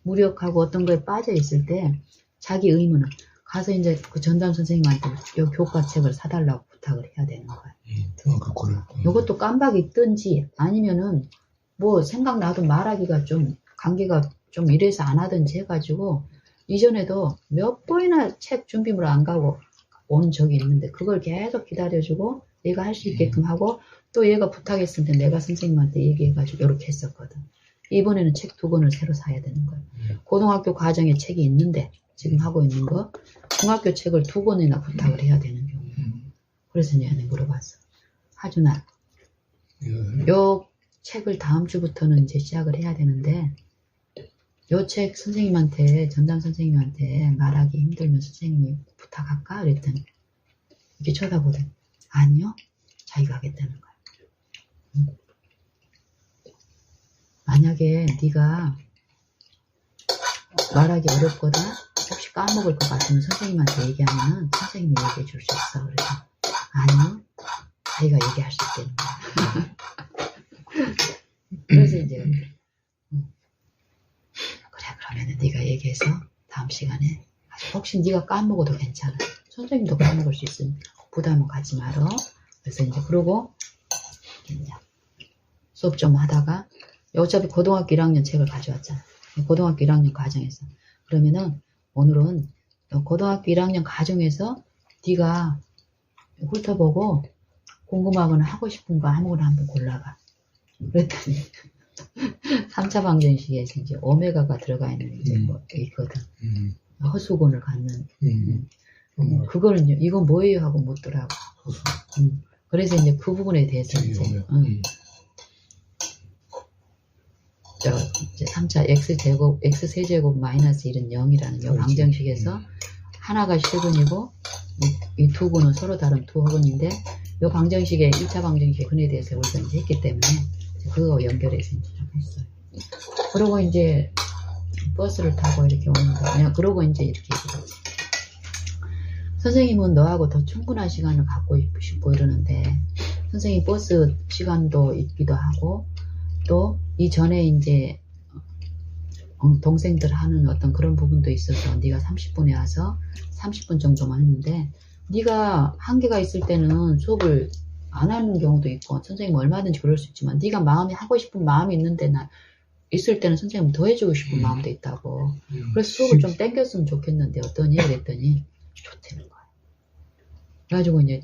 무력하고 어떤 거에 빠져 있을 때 자기 의무는 가서 이제 그 전담 선생님한테 요 교과책을 사달라고 부탁을 해야 되는 거야. 요것도 깜빡 있든지 아니면은 뭐 생각나도 말하기가 좀 관계가 좀 이래서 안 하든지 해가지고 이전에도 몇 번이나 책 준비물 안 가고 온 적이 있는데 그걸 계속 기다려주고 얘가 할 수 있게끔 하고 또 얘가 부탁했을 때 내가 선생님한테 얘기해가지고 이렇게 했었거든. 이번에는 책 2권을 새로 사야 되는 거야. 고등학교 과정에 책이 있는데 지금 하고 있는 거 중학교 책을 2권이나 부탁을 해야 되는 경우. 그래서 내가 물어봤어. 하준아, 요 책을 다음 주부터는 이제 시작을 해야 되는데 요 책 선생님한테 전담 선생님한테 말하기 힘들면 선생님이 부탁할까? 그랬더니 이렇게 쳐다보더니 아니요, 자기가 하겠다는 거야. 만약에 네가 말하기 어렵거든 혹시 까먹을 것 같으면 선생님한테 얘기하면은 선생님이 얘기해 줄 수 있어. 그래서 아니요, 자기가 얘기할 수 있다는 거야. 그래서 이제 그래 그러면은 네가 얘기해서 다음 시간에 혹시 네가 까먹어도 괜찮아. 선생님도 까먹을 수 있으니 부담은 갖지 말어. 그래서 이제 그러고 이제 수업 좀 하다가 어차피 고등학교 1학년 책을 가져왔잖아. 고등학교 1학년 과정에서 그러면은 오늘은 고등학교 1학년 과정에서 네가 훑어보고 궁금하거나 하고 싶은 거 아무거나 한번 골라봐. 그랬더니 3차 방정식에서 이제 오메가가 들어가 있는 이제 뭐 있거든. 허수군을 갖는. 그거는 이건 뭐예요 하고 묻더라고. 그래서 이제 그 부분에 대해서 이제 이제 3차 x제곱 x세제곱 마이너스 1은 0이라는 이 방정식에서 하나가 실근이고 이 2군은 서로 다른 2허근인데 이 방정식의 1차 방정식의 근에 대해서 우리가 이제 했기 때문에 그거 연결해서 이제 좀 했어요. 그러고 이제 버스를 타고 이렇게 오는데 그냥 그러고 이제 이렇게 얘기했지. 선생님은 너하고 더 충분한 시간을 갖고 싶고 이러는데 선생님 버스 시간도 있기도 하고 또 이전에 이제 동생들 하는 어떤 그런 부분도 있어서 네가 30분에 와서 30분 정도만 했는데 네가 한계가 있을 때는 수업을 안 하는 경우도 있고 선생님 얼마든지 그럴 수 있지만 네가 마음이 하고 싶은 마음이 있는데 있을 때는 선생님 더 해주고 싶은 마음도 있다고. 그래서 수업을 좀 땡겼으면 좋겠는데 어떠니? 그랬더니 좋다는 거야. 그래가지고 이제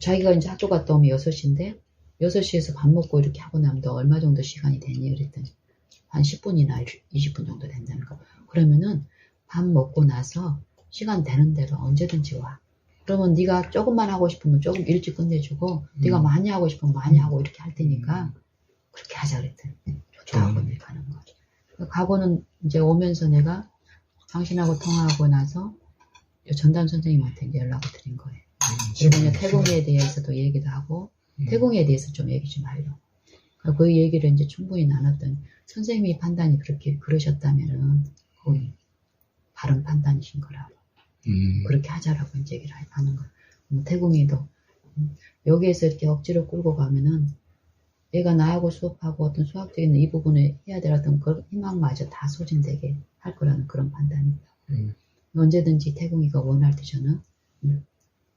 자기가 이제 학교 갔다 오면 6시인데 6시에서 밥 먹고 이렇게 하고 나면 너 얼마 정도 시간이 되니? 그랬더니 한 10분이나 20분 정도 된다는 거. 그러면은 밥 먹고 나서 시간 되는 대로 언제든지 와. 그러면 네가 조금만 하고 싶으면 조금 일찍 끝내주고 네가 많이 하고 싶으면 많이 하고 이렇게 할 테니까 그렇게 하자 그랬더니 좋다고 가는 거죠. 가고는 이제 오면서 내가 당신하고 통화하고 나서 전담 선생님한테 이제 연락을 드린 거예요. 그리고 이제 태공에 대해서도 얘기도 하고 태공에 대해서 좀 얘기 좀 하려고. 그 얘기를 이제 충분히 나눴더니 선생님이 판단이 그렇게 그러셨다면은 그건 바른 판단이신 거라고. 그렇게 하자라고 이제 얘기를 하는 거예요. 태공이도 여기에서 이렇게 억지로 끌고 가면은 얘가 나하고 수업하고 어떤 수학적인 이 부분에 해야 될 어떤 그 희망마저 다 소진되게 할 거라는 그런 판단입니다. 언제든지 태공이가 원할 때 저는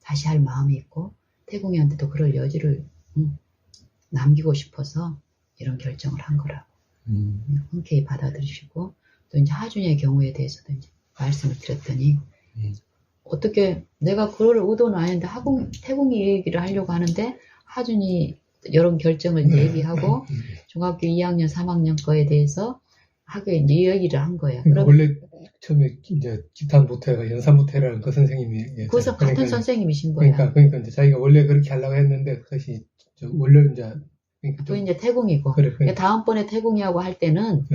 다시 할 마음이 있고 태공이한테도 그럴 여지를 남기고 싶어서 이런 결정을 한 거라고. 흔쾌히 받아들이시고 또 이제 하준이의 경우에 대해서도 이제 말씀을 드렸더니 어떻게 내가 그럴 의도는 아닌데 태공이 얘기를 하려고 하는데 하준이 이런 결정을 얘기하고 중학교 2학년 3학년 거에 대해서 학교에 이제 얘기를 한 거예요. 원래 처음에 이제 기타부터가 연산부터라는 그 선생님이 거기서 같은 선생님이신 거예요. 그러니까 이제 자기가 원래 그렇게 하려고 했는데 그것이 원래 이제 그 이제 태공이고 그래. 다음번에 태공이하고 할 때는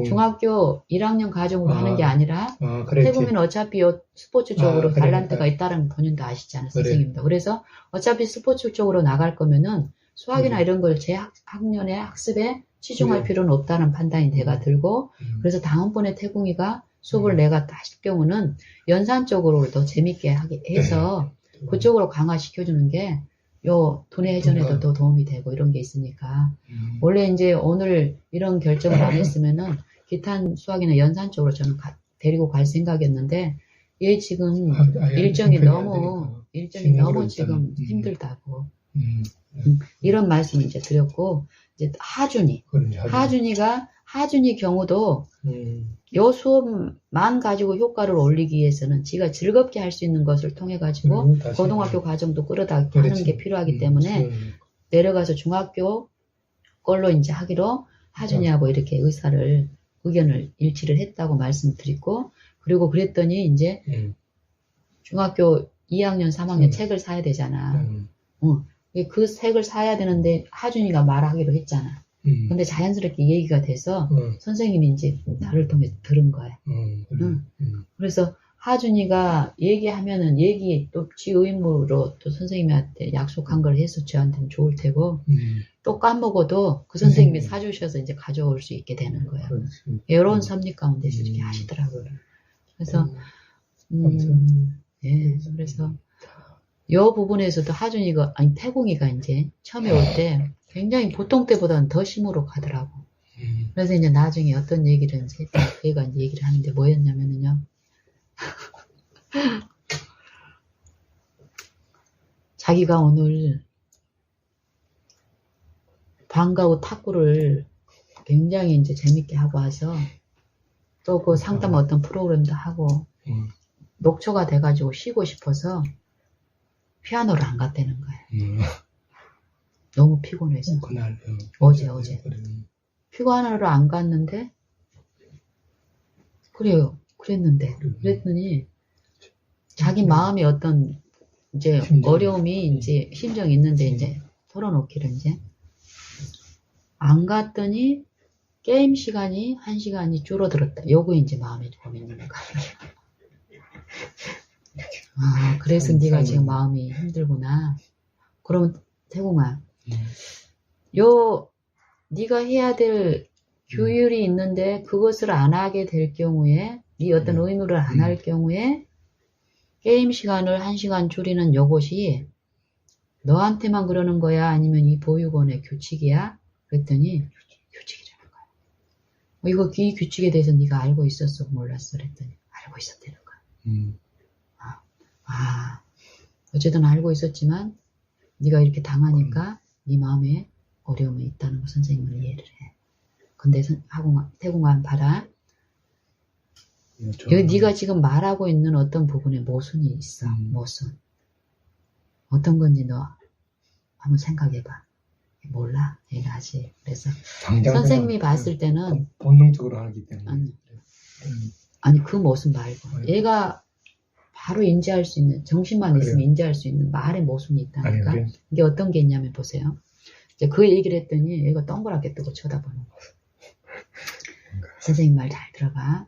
중학교 1학년 과정으로 하는 게 아니라 태공이는 어차피 스포츠 쪽으로 달란트가 있다는 본인도 아시잖아요. 선생님도. 그래서 어차피 스포츠 쪽으로 나갈 거면은 수학이나 이런 걸 제 학년의 학습에 치중할 필요는 없다는 판단이 내가 들고, 그래서 다음번에 태궁이가 수업을 내가 하실 경우는 연산 쪽으로 더 재밌게 하게 해서 그쪽으로 강화시켜주는 게 요 두뇌 회전에도 더 도움이 되고 이런 게 있으니까 원래 이제 오늘 이런 결정을 안 했으면은 기탄 수학이나 연산 쪽으로 저는 데리고 갈 생각이었는데 얘 지금 일정이 너무 지금 힘들다고 이런 말씀을 이제 드렸고 이제 하준이 경우도 요 수업만 가지고 효과를 올리기 위해서는 지가 즐겁게 할 수 있는 것을 통해 가지고 고등학교 과정도 끌어다 하는 게 필요하기 때문에 내려가서 중학교 걸로 이제 하기로 하준이하고 이렇게 의견을 일치를 했다고 말씀드리고 그리고 그랬더니 이제 중학교 2학년 3학년 책을 사야 되잖아. 그 책을 사야 되는데 하준이가 말하기로 했잖아. 근데 자연스럽게 얘기가 돼서 선생님이 이제 나를 통해 들은 거야. 그래서 하준이가 얘기하면은 또 지 의무로 또 선생님한테 약속한 걸 해서 저한테는 좋을 테고 또 까먹어도 그 선생님이 사주셔서 이제 가져올 수 있게 되는 거야. 이런 섭리 가운데서 이렇게 하시더라고요. 그래서 예, 그래서 요 부분에서도 태궁이가 이제 처음에 올 때 굉장히 보통 때보다는 더 심으로 가더라고. 그래서 이제 나중에 어떤 얘기를 이제 얘가 이제 얘기를 하는데 뭐였냐면은요. 자기가 오늘 방과후 탁구를 굉장히 이제 재밌게 하고 와서 또 그 상담 어떤 프로그램도 하고 녹초가 돼가지고 쉬고 싶어서 피아노를 안 갔다는 거야. 너무 피곤해서. 그날, 어제. 피아노를 안 갔는데, 그랬더니, 자기 마음이 어떤, 이제, 어려움이, 이제, 심정이 있는데, 이제, 털어놓기를, 이제. 안 갔더니, 게임 시간이 1시간이 줄어들었다. 요거 이제 마음에 고민인 거야. 아, 그래서 네가 지금 마음이 힘들구나. 그럼, 태궁아. 네가 해야 될 규율이 있는데 그것을 안 하게 될 경우에 네 어떤 의무를 안 할 경우에 게임 시간을 1시간 줄이는 요것이 너한테만 그러는 거야? 아니면 이 보육원의 규칙이야? 그랬더니 규칙이라는 거야. 이 규칙에 대해서 네가 알고 있었어? 몰랐어? 그랬더니 알고 있었다는 거야. 어쨌든 알고 있었지만 네가 이렇게 당하니까 네 마음에 어려움이 있다는 거 선생님은 이해를 해. 근데 태궁아 봐라. 네가 지금 말하고 있는 어떤 부분에 모순이 있어. 모순. 어떤 건지 너 한번 생각해봐. 몰라. 얘가 하지. 그래서 선생님이 봤을 때는 본능적으로 하기 때문에 아니 그 모순 말고 얘가 바로 인지할 수 있는 정신만 있으면 인지할 수 있는 말의 모순이 있다니까. 이게 어떤 게 있냐면 보세요. 이제 그 얘기를 했더니 얘가 동그랗게 뜨고 쳐다보는 거야. 선생님 말 잘 들어봐.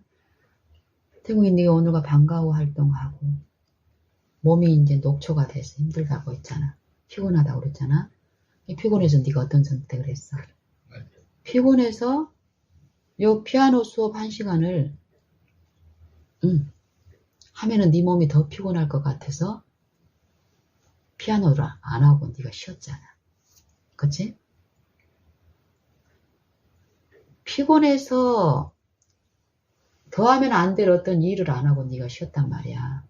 태궁이 네가 오늘과 방과후 활동하고 몸이 이제 녹초가 돼서 힘들다고 했잖아. 피곤하다고 그랬잖아. 피곤해서 네가 어떤 선택을 했어? 피곤해서 요 피아노 수업 1시간을 하면은 네 몸이 더 피곤할 것 같아서 피아노를 안 하고 네가 쉬었잖아. 그치? 피곤해서 더 하면 안 될 어떤 일을 안 하고 네가 쉬었단 말이야.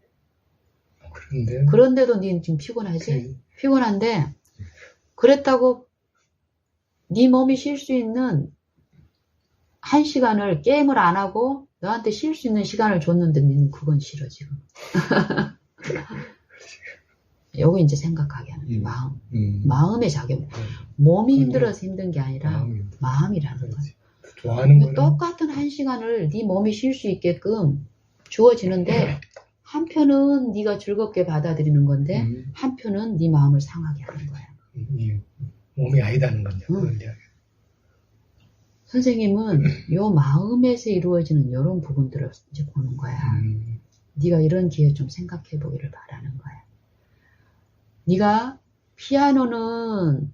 그런데도 네 지금 피곤하지? 피곤한데 그랬다고 네 몸이 쉴 수 있는 1시간을 게임을 안 하고 너한테 쉴 수 있는 시간을 줬는데 너는 그건 싫어 지금. 요거 이제 생각하게 하는 마음. 마음의 작용. 몸이 힘들어서 힘든 게 아니라 마음이라는 거야. 좋아하는 똑같은 1시간을 네 몸이 쉴 수 있게끔 주어지는데 한편은 네가 즐겁게 받아들이는 건데 한편은 네 마음을 상하게 하는 거야. 몸이 아니다는 건데. 선생님은 요 마음에서 이루어지는 이런 부분들을 이제 보는 거야. 네가 이런 기회 좀 생각해 보기를 바라는 거야. 네가 피아노는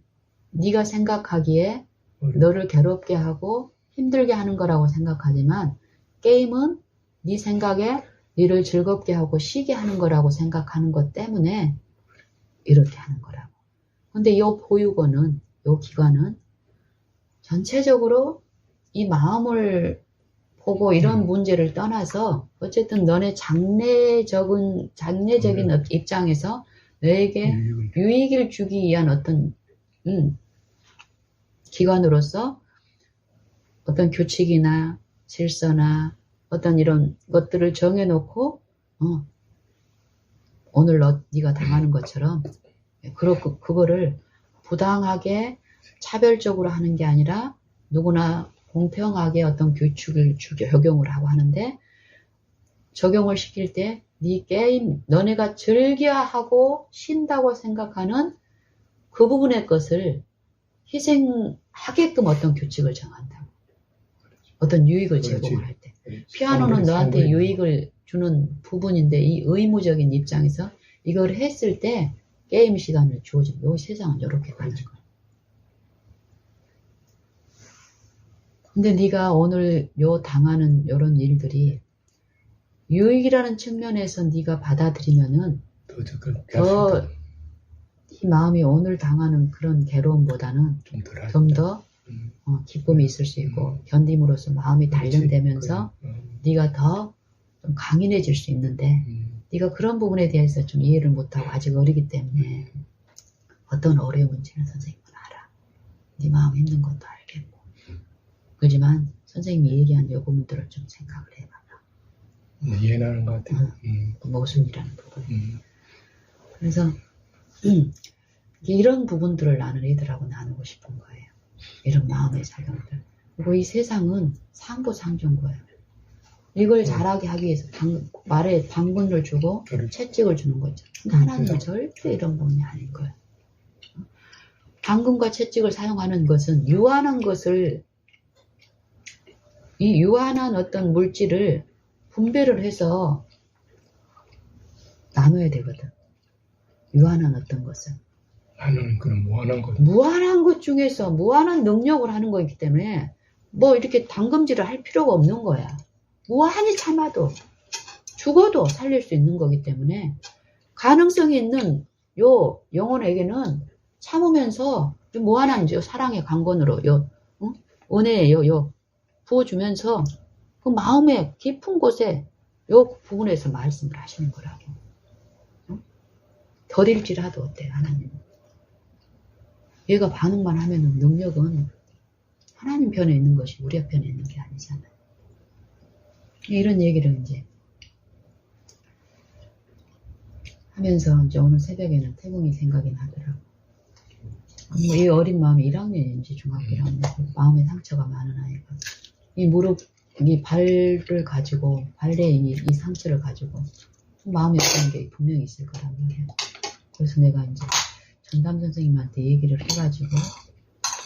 네가 생각하기에 너를 괴롭게 하고 힘들게 하는 거라고 생각하지만 게임은 네 생각에 너를 즐겁게 하고 쉬게 하는 거라고 생각하는 것 때문에 이렇게 하는 거라고. 근데 이 보육원은, 이 기관은 전체적으로 이 마음을 보고 이런 문제를 떠나서 어쨌든 너네 장래적인 입장에서 너에게 유익을 주기 위한 어떤 기관으로서 어떤 규칙이나 질서나 어떤 이런 것들을 정해놓고 오늘 네가 당하는 것처럼 그거를 부당하게 차별적으로 하는 게 아니라 누구나 공평하게 어떤 규칙을 적용을 하고 하는데 적용을 시킬 때 네 게임 너네가 즐겨하고 쉰다고 생각하는 그 부분의 것을 희생하게끔 어떤 규칙을 정한다고. 어떤 유익을 제공을 할 때. 피아노는 너한테 유익을 주는 부분인데 이 의무적인 입장에서 이걸 했을 때 게임 시간을 주어지면 요 세상은 이렇게 가는 거야. 근데 네가 오늘 요 당하는 요런 일들이 유익이라는 측면에서 네가 받아들이면은 더 이 마음이 오늘 당하는 그런 괴로움보다는 좀 더 기쁨이 있을 수 있고 견딤으로써 마음이 단련되면서 네가 더 좀 강인해질 수 있는데 네가 그런 부분에 대해서 좀 이해를 못하고 아직 어리기 때문에 어떤 어려움인지는 선생님은 알아. 네 마음 힘든 것도 알겠고 그렇지만 선생님이 얘기한 요 부분들을 좀 생각을 해봐봐. 이해나는 것 같아요. 모순이라는 부분. 그래서 이런 부분들을 나는 애들하고 나누고 싶은 거예요. 이런 마음의 작용들. 그리고 이 세상은 상부상조인 거예요. 이걸 잘하게 하기 위해서 말에 당근을 주고 채찍을 주는 거죠. 하나님은 절대 이런 분이 아닐 거예요. 당근과 채찍을 사용하는 것은 유한한 것을 이 유한한 어떤 물질을 분배를 해서 나눠야 되거든. 유한한 어떤 것을. 나는 그런 무한한 것 중에서 무한한 능력을 하는 거기 때문에 뭐 이렇게 당금질을 할 필요가 없는 거야. 무한히 참아도 죽어도 살릴 수 있는 거기 때문에 가능성이 있는 요 영혼에게는 참으면서 무한한 요 사랑의 강건으로 요 은혜의 요 부어주면서 그 마음의 깊은 곳에 요 부분에서 말씀을 하시는 거라고. 더딜지라도 어때 하나님. 얘가 반응만 하면은 능력은 하나님 편에 있는 것이 우리 편에 있는 게 아니잖아요. 이런 얘기를 이제 하면서 이제 오늘 새벽에는 태궁이 생각이 나더라고. 이 어린 마음이 1학년인지 중학교 1학년 마음에 상처가 많은 아이가 이 무릎 이 발을 가지고 발에 이 상처를 가지고 마음이 없는 게 분명히 있을 거란 말이에요. 그래서 내가 이제 전담 선생님한테 얘기를 해가지고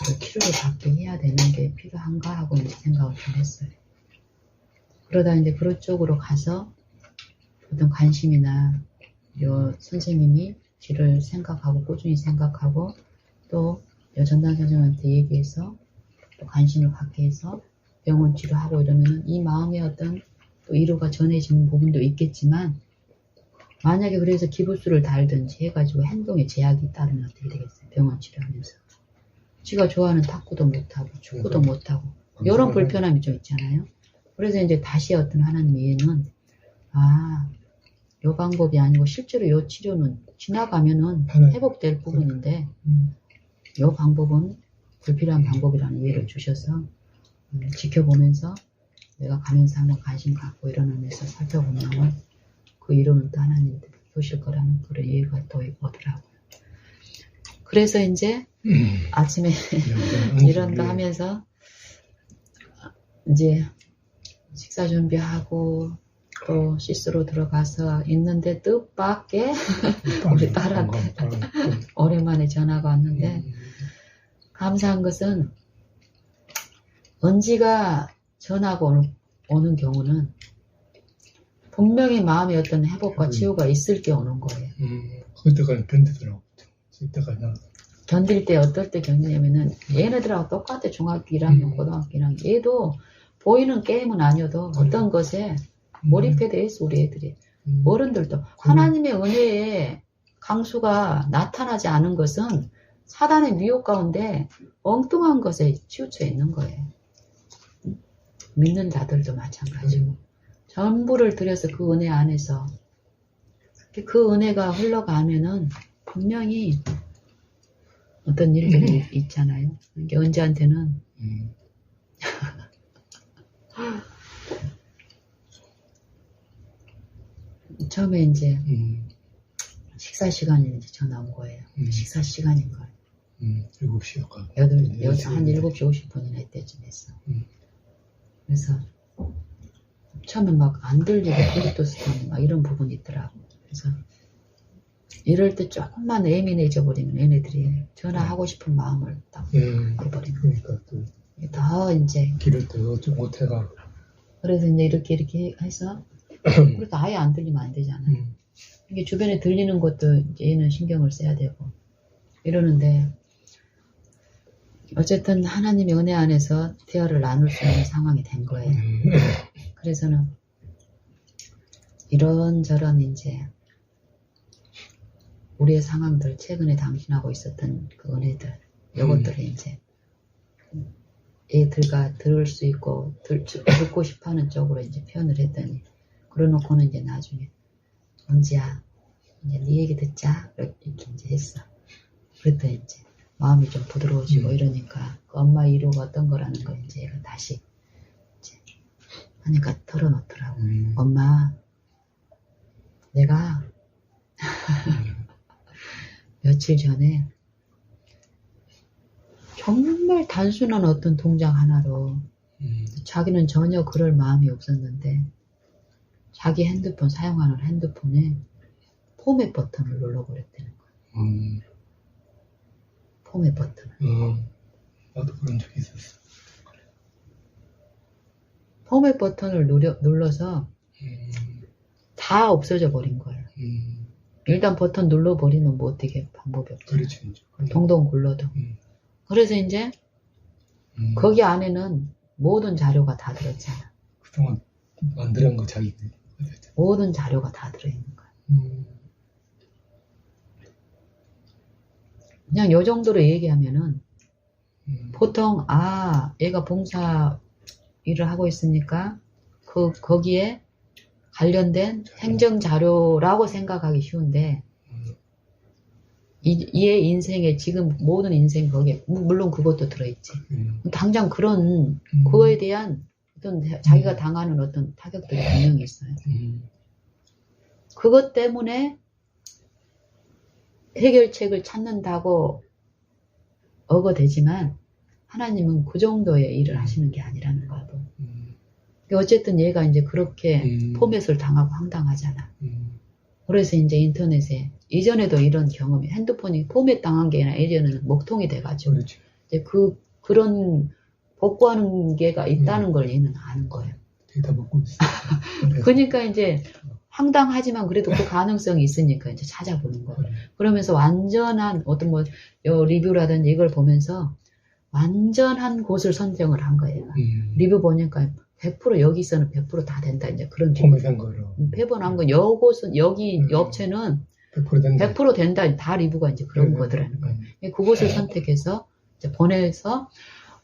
그 치료를 받게 해야 되는 게 필요한가 하고 이제 생각을 좀 했어요. 그러다 이제 그쪽으로 가서 어떤 관심이나 요 선생님이 뒤를 생각하고 꾸준히 생각하고 또 요 전담 선생님한테 얘기해서 또 관심을 갖게 해서 병원 치료하고 이러면은 이 마음의 어떤 또 위로가 전해지는 부분도 있겠지만 만약에 그래서 기부수를 달든지 해가지고 행동에 제약이 따르면 어떻게 되겠어요? 병원 치료하면서. 지가 좋아하는 탁구도 못하고 축구도 못하고 이런 불편함이 좀 있잖아요. 그래서 이제 다시 어떤 하나님 이해는 요 방법이 아니고 실제로 요 치료는 지나가면은 회복될 부분인데 요 방법은 불필요한 방법이라는 이해를 주셔서 지켜보면서 내가 가면서 한번 관심 갖고 일어나면서 살펴보면 그 이론은 또 하나님 보실 거라는 그런 이해가 또 오더라고요. 그래서 이제 아침에 이런 거 하면서 이제 식사 준비하고 또 시스로 들어가서 있는데 뜻밖에 우리 딸한테 오랜만에 전화가 왔는데 감사한 것은 은지가 전화가 오는 경우는 분명히 마음에 어떤 회복과 치유가 있을 게 오는 거예요. 그때까지 변되더라고. 이때까지 견딜 때 어떨 때 견디냐면은 얘네들하고 똑같아. 중학교 1학년, 고등학교 1학년. 얘도 보이는 게임은 아니어도 어떤 것에 몰입해 돼 있어, 우리 애들이. 어른들도. 하나님의 은혜에 강수가 나타나지 않은 것은 사단의 미혹 가운데 엉뚱한 것에 치우쳐 있는 거예요. 믿는 자들도 마찬가지고. 전부를 들여서 그 은혜 안에서 그 은혜가 흘러가면은 분명히 어떤 일들이 있잖아요. 이게 언제한테는 처음에 이제 식사 시간에 이제 전화 온 거예요. 식사 시간인 거예요. 7시 아까. 한 7시 50분이나 이때쯤 했어. 그래서 처음에 막 안 들리고 블루투스 막 이런 부분이 있더라고. 그래서 이럴 때 조금만 예민해져 버리면 얘네들이 전화하고 싶은 마음을 딱 해버리는 거예요. 그러니까 또 더 이제 길을 더 못해가. 그래서 이제 이렇게 해서 그래도 아예 안 들리면 안 되잖아요. 이게 주변에 들리는 것도 얘는 신경을 써야 되고 이러는데 어쨌든 하나님의 은혜 안에서 대화를 나눌 수 있는 상황이 된 거예요. 그래서는 이런저런 이제 우리의 상황들, 최근에 당신하고 있었던 그 은혜들, 이것들을 이제 애들과 들을 수 있고 듣고 싶어하는 쪽으로 이제 표현을 했더니 그러놓고는 이제 나중에 은지야 이제 네 얘기 듣자 이렇게 이제 했어. 그랬더니 이제 마음이 좀 부드러워지고 이러니까 그 엄마 이루가 어떤 거라는 걸 이제 얘가 다시 이제 하니까 털어놓더라고. 엄마 내가 며칠 전에 정말 단순한 어떤 동작 하나로 자기는 전혀 그럴 마음이 없었는데 자기 핸드폰 사용하는 핸드폰에 포맷 버튼을 눌러버렸다는 거야. 포맷 버튼을. 나도 그런 적이 있었어. 포맷 버튼을 눌러서 다 없어져 버린 거예요. 일단 버튼 눌러버리면 뭐 어떻게 방법이 없잖아. 그렇지. 동동 굴러도. 그래서 이제 거기 안에는 모든 자료가 다 들어있잖아. 그동안 만들어낸 거 자기. 모든 자료가 다 들어있는 거야. 그냥 요 정도로 얘기하면은 보통 얘가 봉사 일을 하고 있으니까 거기에 관련된 행정 자료라고 생각하기 쉬운데 얘 인생에 지금 모든 인생 거기에 물론 그것도 들어있지. 당장 그런 그거에 대한 어떤 자기가 당하는 어떤 타격들이 분명히 있어요. 그것 때문에 해결책을 찾는다고 억어대지만 하나님은 그 정도의 일을 하시는 게 아니라는 거고. 어쨌든 얘가 이제 그렇게 포맷을 당하고 황당하잖아. 그래서 이제 인터넷에 이전에도 이런 경험이 핸드폰이 포맷 당한 게 아니라 예전에는 먹통이 돼가지고 그렇지. 이제 그런 복구하는 게가 있다는 걸 얘는 아는 거예요. 데이터 먹고 있어. 그러니까 이제 황당하지만 그래도 그 가능성이 있으니까 이제 찾아보는 거예요. 그러면서 완전한 어떤 뭐 리뷰라든지 이걸 보면서 완전한 곳을 선정을 한 거예요. 리뷰 보니까 100% 여기서는 100% 다 된다. 이제 그런 포맷한 거로. 배번한 거 여곳은 여기 업체는 100% 된다. 다 리뷰가 이제 그런 거더라는 거예요. 그곳을 선택해서 이제 보내서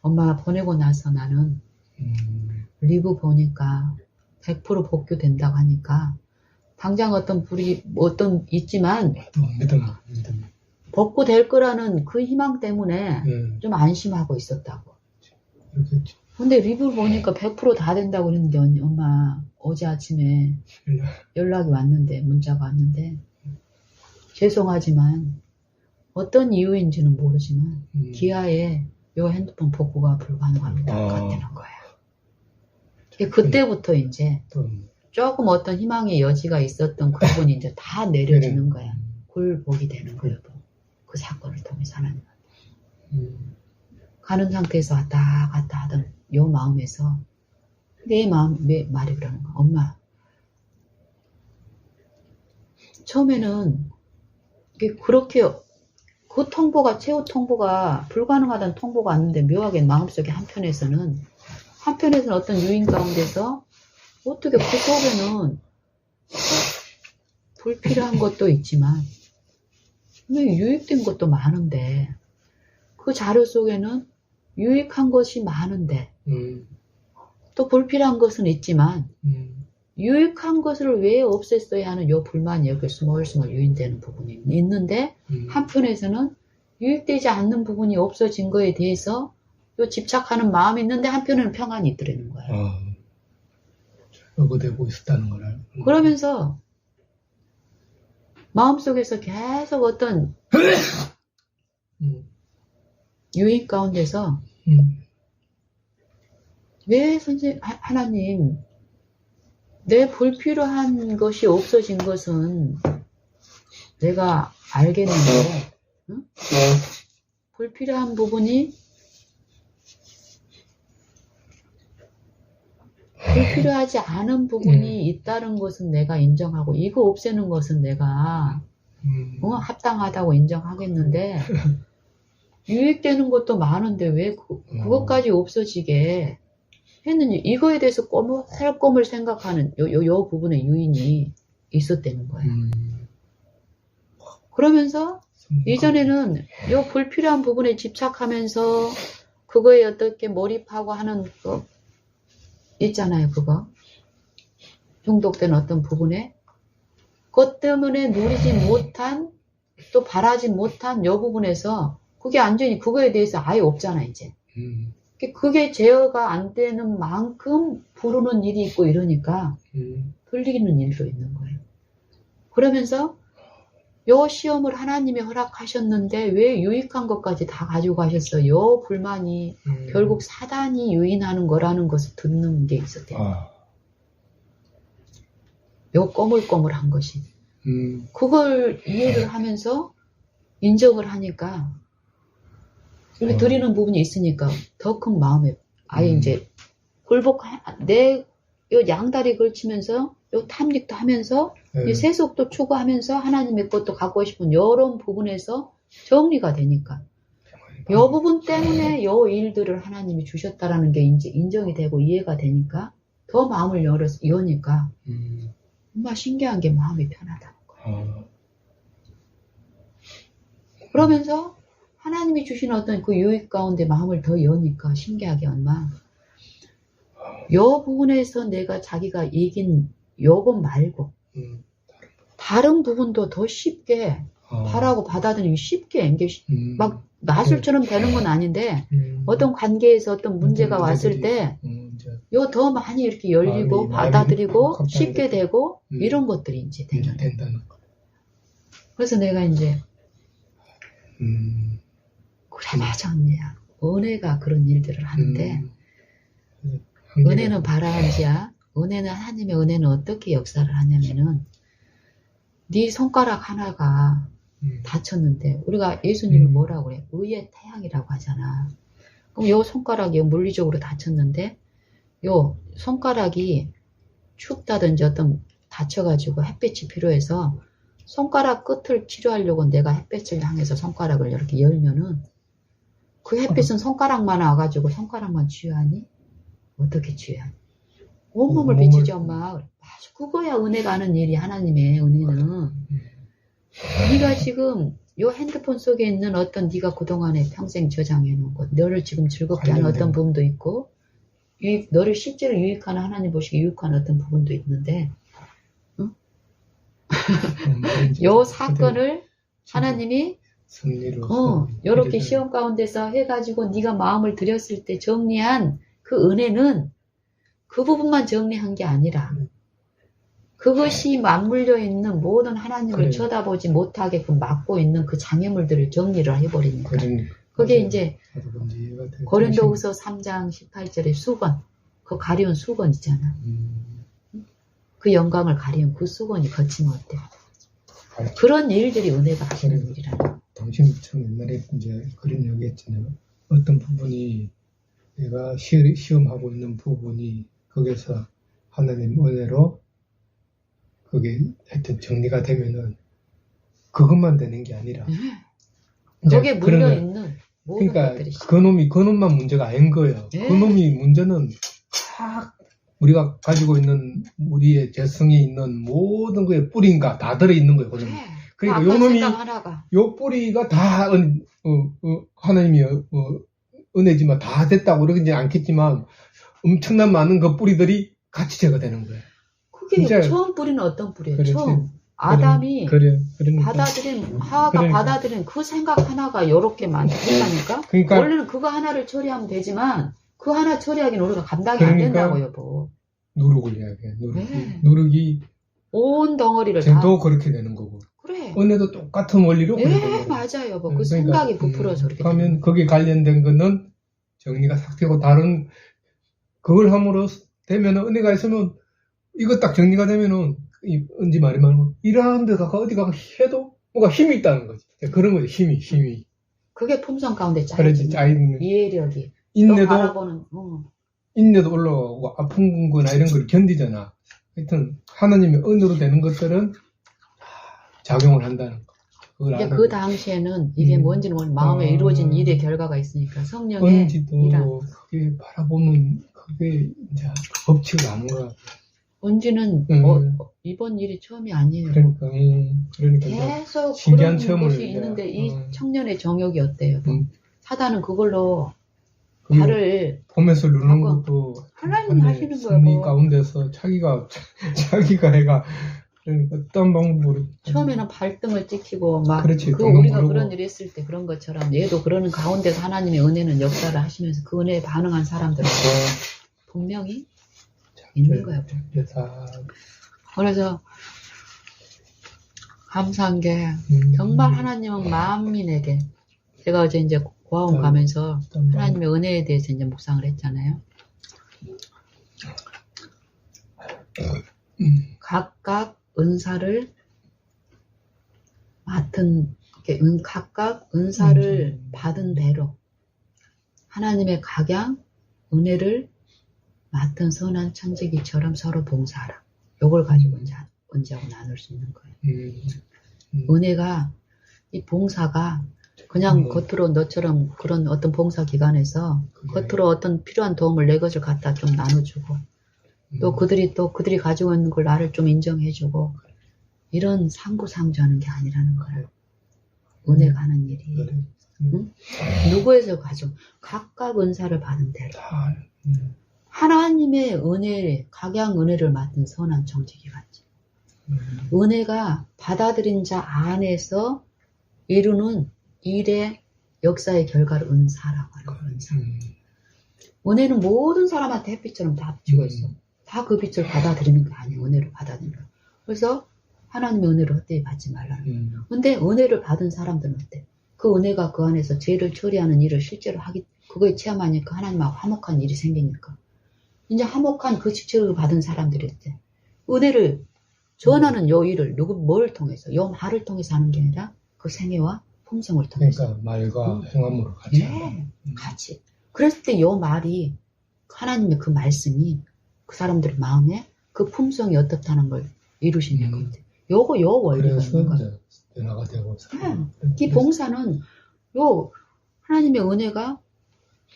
엄마 보내고 나서 나는 리뷰 보니까 100% 복구된다고 하니까 당장 어떤 불이 어떤 있지만 믿음. 복구될 거라는 그 희망 때문에 좀 안심하고 있었다고. 그렇겠지. 근데 리뷰를 보니까 100% 다 된다고 그랬는데 엄마 어제 아침에 연락이 왔는데 문자가 왔는데 죄송하지만 어떤 이유인지는 모르지만 기아에 요 핸드폰 복구가 불가능합니다. 같다는 거야. 그때부터 이제 조금 어떤 희망의 여지가 있었던 그 부분이 이제 다 내려지는 거야. 굴복이 되는 거예요. 그 사건을 통해서 하나님은. 가는 상태에서 왔다 갔다 하던 요 마음에서 내 말이 그러는 거야. 엄마 처음에는 그렇게 그 통보가, 최후 통보가, 불가능하다는 통보가 왔는데 묘하게 마음속에 한편에서는 어떤 유인 가운데서 어떻게 그 속에는 불필요한 것도 있지만 유익된 것도 많은데 그 자료 속에는 유익한 것이 많은데 또 불필요한 것은 있지만 유익한 것을 왜 없앴어야 하는 요 불만이 이렇게 스멀스멀 유인되는 부분이 있는데 한편에서는 유익되지 않는 부분이 없어진 거에 대해서 요 집착하는 마음이 있는데 한편에는 평안이 있더라는 거예요. 어거되고 있었다는 거를. 그러면서 마음속에서 계속 어떤 유인 가운데서 왜 하나님 내 불필요한 것이 없어진 것은 내가 알겠는데 응? 불필요한 부분이 불필요하지 않은 부분이 있다는 것은 내가 인정하고 이거 없애는 것은 내가 합당하다고 인정하겠는데 유익되는 것도 많은데 왜 그것까지 없어지게 했는지 이거에 대해서 꼬물꼬물 생각하는 요 부분의 유인이 있었다는 거예요. 그러면서 이전에는 요 불필요한 부분에 집착하면서 그거에 어떻게 몰입하고 하는 거 있잖아요. 그거 중독된 어떤 부분에 그것 때문에 누리지 못한 또 바라지 못한 요 부분에서 그게 완전히 그거에 대해서 아예 없잖아 이제. 그게 제어가 안 되는 만큼 부르는 일이 있고 이러니까 들리는 일도 있는 거예요. 그러면서 요 시험을 하나님이 허락하셨는데 왜 유익한 것까지 다 가지고 가셨어? 요 불만이 결국 사단이 유인하는 거라는 것을 듣는 게 있었대요. 요 꼬물꼬물한 것이. 그걸 이해를 하면서 인정을 하니까 이렇게 드리는 부분이 있으니까 더 큰 마음에 아예 이제 요 양다리 걸치면서 요 탐닉도 하면서 세속도 추구하면서 하나님의 것도 갖고 싶은 이런 부분에서 정리가 되니까 요 부분 때문에 요 일들을 하나님이 주셨다라는 게 이제 인정이 되고 이해가 되니까 더 마음을 여니까 정말 신기한 게 마음이 편하다는 거예요. 그러면서 하나님이 주신 어떤 그 유익 가운데 마음을 더 여니까 신기하게 얼마 요 부분에서 내가 자기가 이긴 요것 말고 다른 부분도 더 쉽게 바라고 받아들이기 쉽게 막 마술처럼 되는 건 아닌데 어떤 관계에서 어떤 문제가 왔을 때 요 더 많이 이렇게 열리고 받아들이고 쉽게 되고 이런 것들이 이제 된다는 거. 그래서 내가 이제 그래 맞아 언니야. 은혜가 그런 일들을 하는데 은혜는 바라한지야. 은혜는 하나님의 은혜는 어떻게 역사를 하냐면은 네 손가락 하나가 다쳤는데 우리가 예수님을 뭐라고 그래? 의의 태양이라고 하잖아. 그럼 요 손가락이 물리적으로 다쳤는데 요 손가락이 춥다든지 어떤 다쳐가지고 햇빛이 필요해서 손가락 끝을 치료하려고 내가 햇빛을 향해서 손가락을 이렇게 열면은 그 햇빛은 손가락만 와가지고 손가락만 치유하니? 어떻게 치유하니? 온몸을 비추지 엄마. 맞아, 그거야 은혜가 하는 일이 하나님의 은혜는. 네가 지금 요 핸드폰 속에 있는 어떤 네가 그동안에 평생 저장해 놓은 것, 너를 지금 즐겁게 하는 어떤 부분도 있고 너를 실제로 유익하는 하나님 보시기에 유익한 어떤 부분도 있는데 응? 요 사건을 하나님이 요렇게 시험 가운데서 해가지고 네가 마음을 들였을 때 정리한 그 은혜는 그 부분만 정리한 게 아니라 그것이 맞물려 있는 모든 하나님을 쳐다보지 못하게 그 막고 있는 그 장애물들을 정리를 해버리니까 그게 이제 고린도후서 3장 18절의 수건 그 가려운 수건 있잖아. 그 영광을 가리운 그 수건이 거치면 어때? 그런 일들이 은혜가 하시는 일이라는. 당신이 참 옛날에 이제 그런 얘기 했잖아요. 어떤 부분이 내가 시험하고 있는 부분이 거기서 하나님 은혜로 그게 하여튼 정리가 되면은 그것만 되는 게 아니라 이제 거기에 물려있는 모든 그러니까 것들이 그놈만 문제가 아닌 거예요. 예. 그놈이 문제는 다 우리가 가지고 있는 우리의 재성에 있는 모든 거에 뿌리인가 다 들어있는 거예요. 그놈이. 그래. 그러니까 요 요놈이 하나가 요 뿌리가 다 하나님이 은혜지만 다 됐다고 그러지 않겠지만 엄청난 많은 그 뿌리들이 같이 제거되는 거예요. 그게 진짜 처음 뿌리는 어떤 뿌리예요? 그렇지. 처음 아담이 그러니까. 받아들인 하하가 그러니까. 받아들인 그 생각 하나가 요렇게 만든다니까. 그러니까 원래는 그거 하나를 처리하면 되지만 그 하나 처리하기는 우리가 감당이 안 그러니까 된다고 여보. 누룩을 이야기해. 네. 누룩이 온 덩어리를 다. 쟤도 그렇게 되는 거고. 그래. 은혜도 똑같은 원리로 그렇게 되는 예, 거고. 맞아요 여보. 그 그러니까, 생각이 부풀어서 그렇게 되는 그러면 거기에 관련된 거는 정리가 싹 되고 다른 그걸 함으로 되면 은혜가 있으면 이거 딱 정리가 되면은 은지 말이 말고 이러한 데가 어디 가서 해도 뭔가 힘이 있다는 거지. 그런 거지. 힘이. 그게 품성 가운데 그렇지. 짜여지는 이해력이. 또 인내도 바라보는. 인내도 올라가고 아픈 거나 이런 걸 견디잖아. 하여튼 하나님의 은혜로 되는 것들은 작용을 한다는 거. 그걸 이제 알아야 그 돼. 당시에는 이게 뭔지는 모르 마음에 이루어진 일의 결과가 있으니까 성령의 은지도 일한. 그게 바라보면 그게 이제 법칙을 아는 거야. 은지는 이번 일이 처음이 아니에요. 그러니까 이제 계속 신기한 그런 체험을 것이 이제, 있는데 이 청년의 정욕이 어때요? 사단은 그걸로 그게 발을 봄에서 누르는 바꿔. 것도 하나님 하시는 거예요. 승리 뭐. 가운데서 자기가 해가 그러니까 어떤 방법으로 처음에는 발등을 찍히고 막 그렇지, 그 동동 우리가 구르고. 그런 일이 있을 때 그런 것처럼 얘도 그러는 가운데서 하나님의 은혜는 역사를 하시면서 그 은혜에 반응한 사람들은 분명히 있는 거야. 다 그래서 감사한 게 정말 하나님은 만민에게 제가 어제 이제 고아원 가면서 하나님의 은혜에 대해서 이제 묵상을 했잖아요. 각각 은사를 맡은 각각 은사를 받은 대로 하나님의 각양 은혜를 맡은 선한 천지기처럼 서로 봉사하라. 요걸 가지고 이제 은지하고 나눌 수 있는 거예요. 은혜가 이 봉사가 그냥 겉으로 너처럼 그런 어떤 봉사 기관에서 겉으로 어떤 필요한 도움을 내 것을 갖다 좀 나눠주고 또 그들이 가지고 있는 걸 나를 좀 인정해주고 이런 상부상조하는 게 아니라는 거예요. 은혜가 하는 일이. 응? 누구에서 가져? 각각 은사를 받은 대로. 하나님의 은혜, 각양 은혜를 맡은 선한 정직이같이. 은혜가 받아들인 자 안에서 이루는 일의 역사의 결과를 은사라고 하는 거예요. 은사. 은혜는 모든 사람한테 햇빛처럼 다 비치고 있어. 다 그 빛을 받아들이는 게 아니에요. 은혜를 받아들이는 거. 그래서 하나님의 은혜를 헛되이 받지 말라는 거예요. 근데 은혜를 받은 사람들은 어때? 그 은혜가 그 안에서 죄를 처리하는 일을 실제로 그거에 체험하니까 하나님하고 화목한 일이 생기니까. 이제 화목한 그 직책을 받은 사람들이 있대. 은혜를 전하는 요 일을 뭘 통해서? 요 말을 통해서 하는 게 아니라 그 생애와 품성을 통해서. 그러니까 말과 행함으로 같이. 네, 같이. 그랬을 때 요 말이 하나님의 그 말씀이 그 사람들의 마음에 그 품성이 어떻다는 걸 이루시는 겁니다. 요 원리가 있는 거예요. 그래서 변화가 되고. 이 봉사는 요 하나님의 은혜가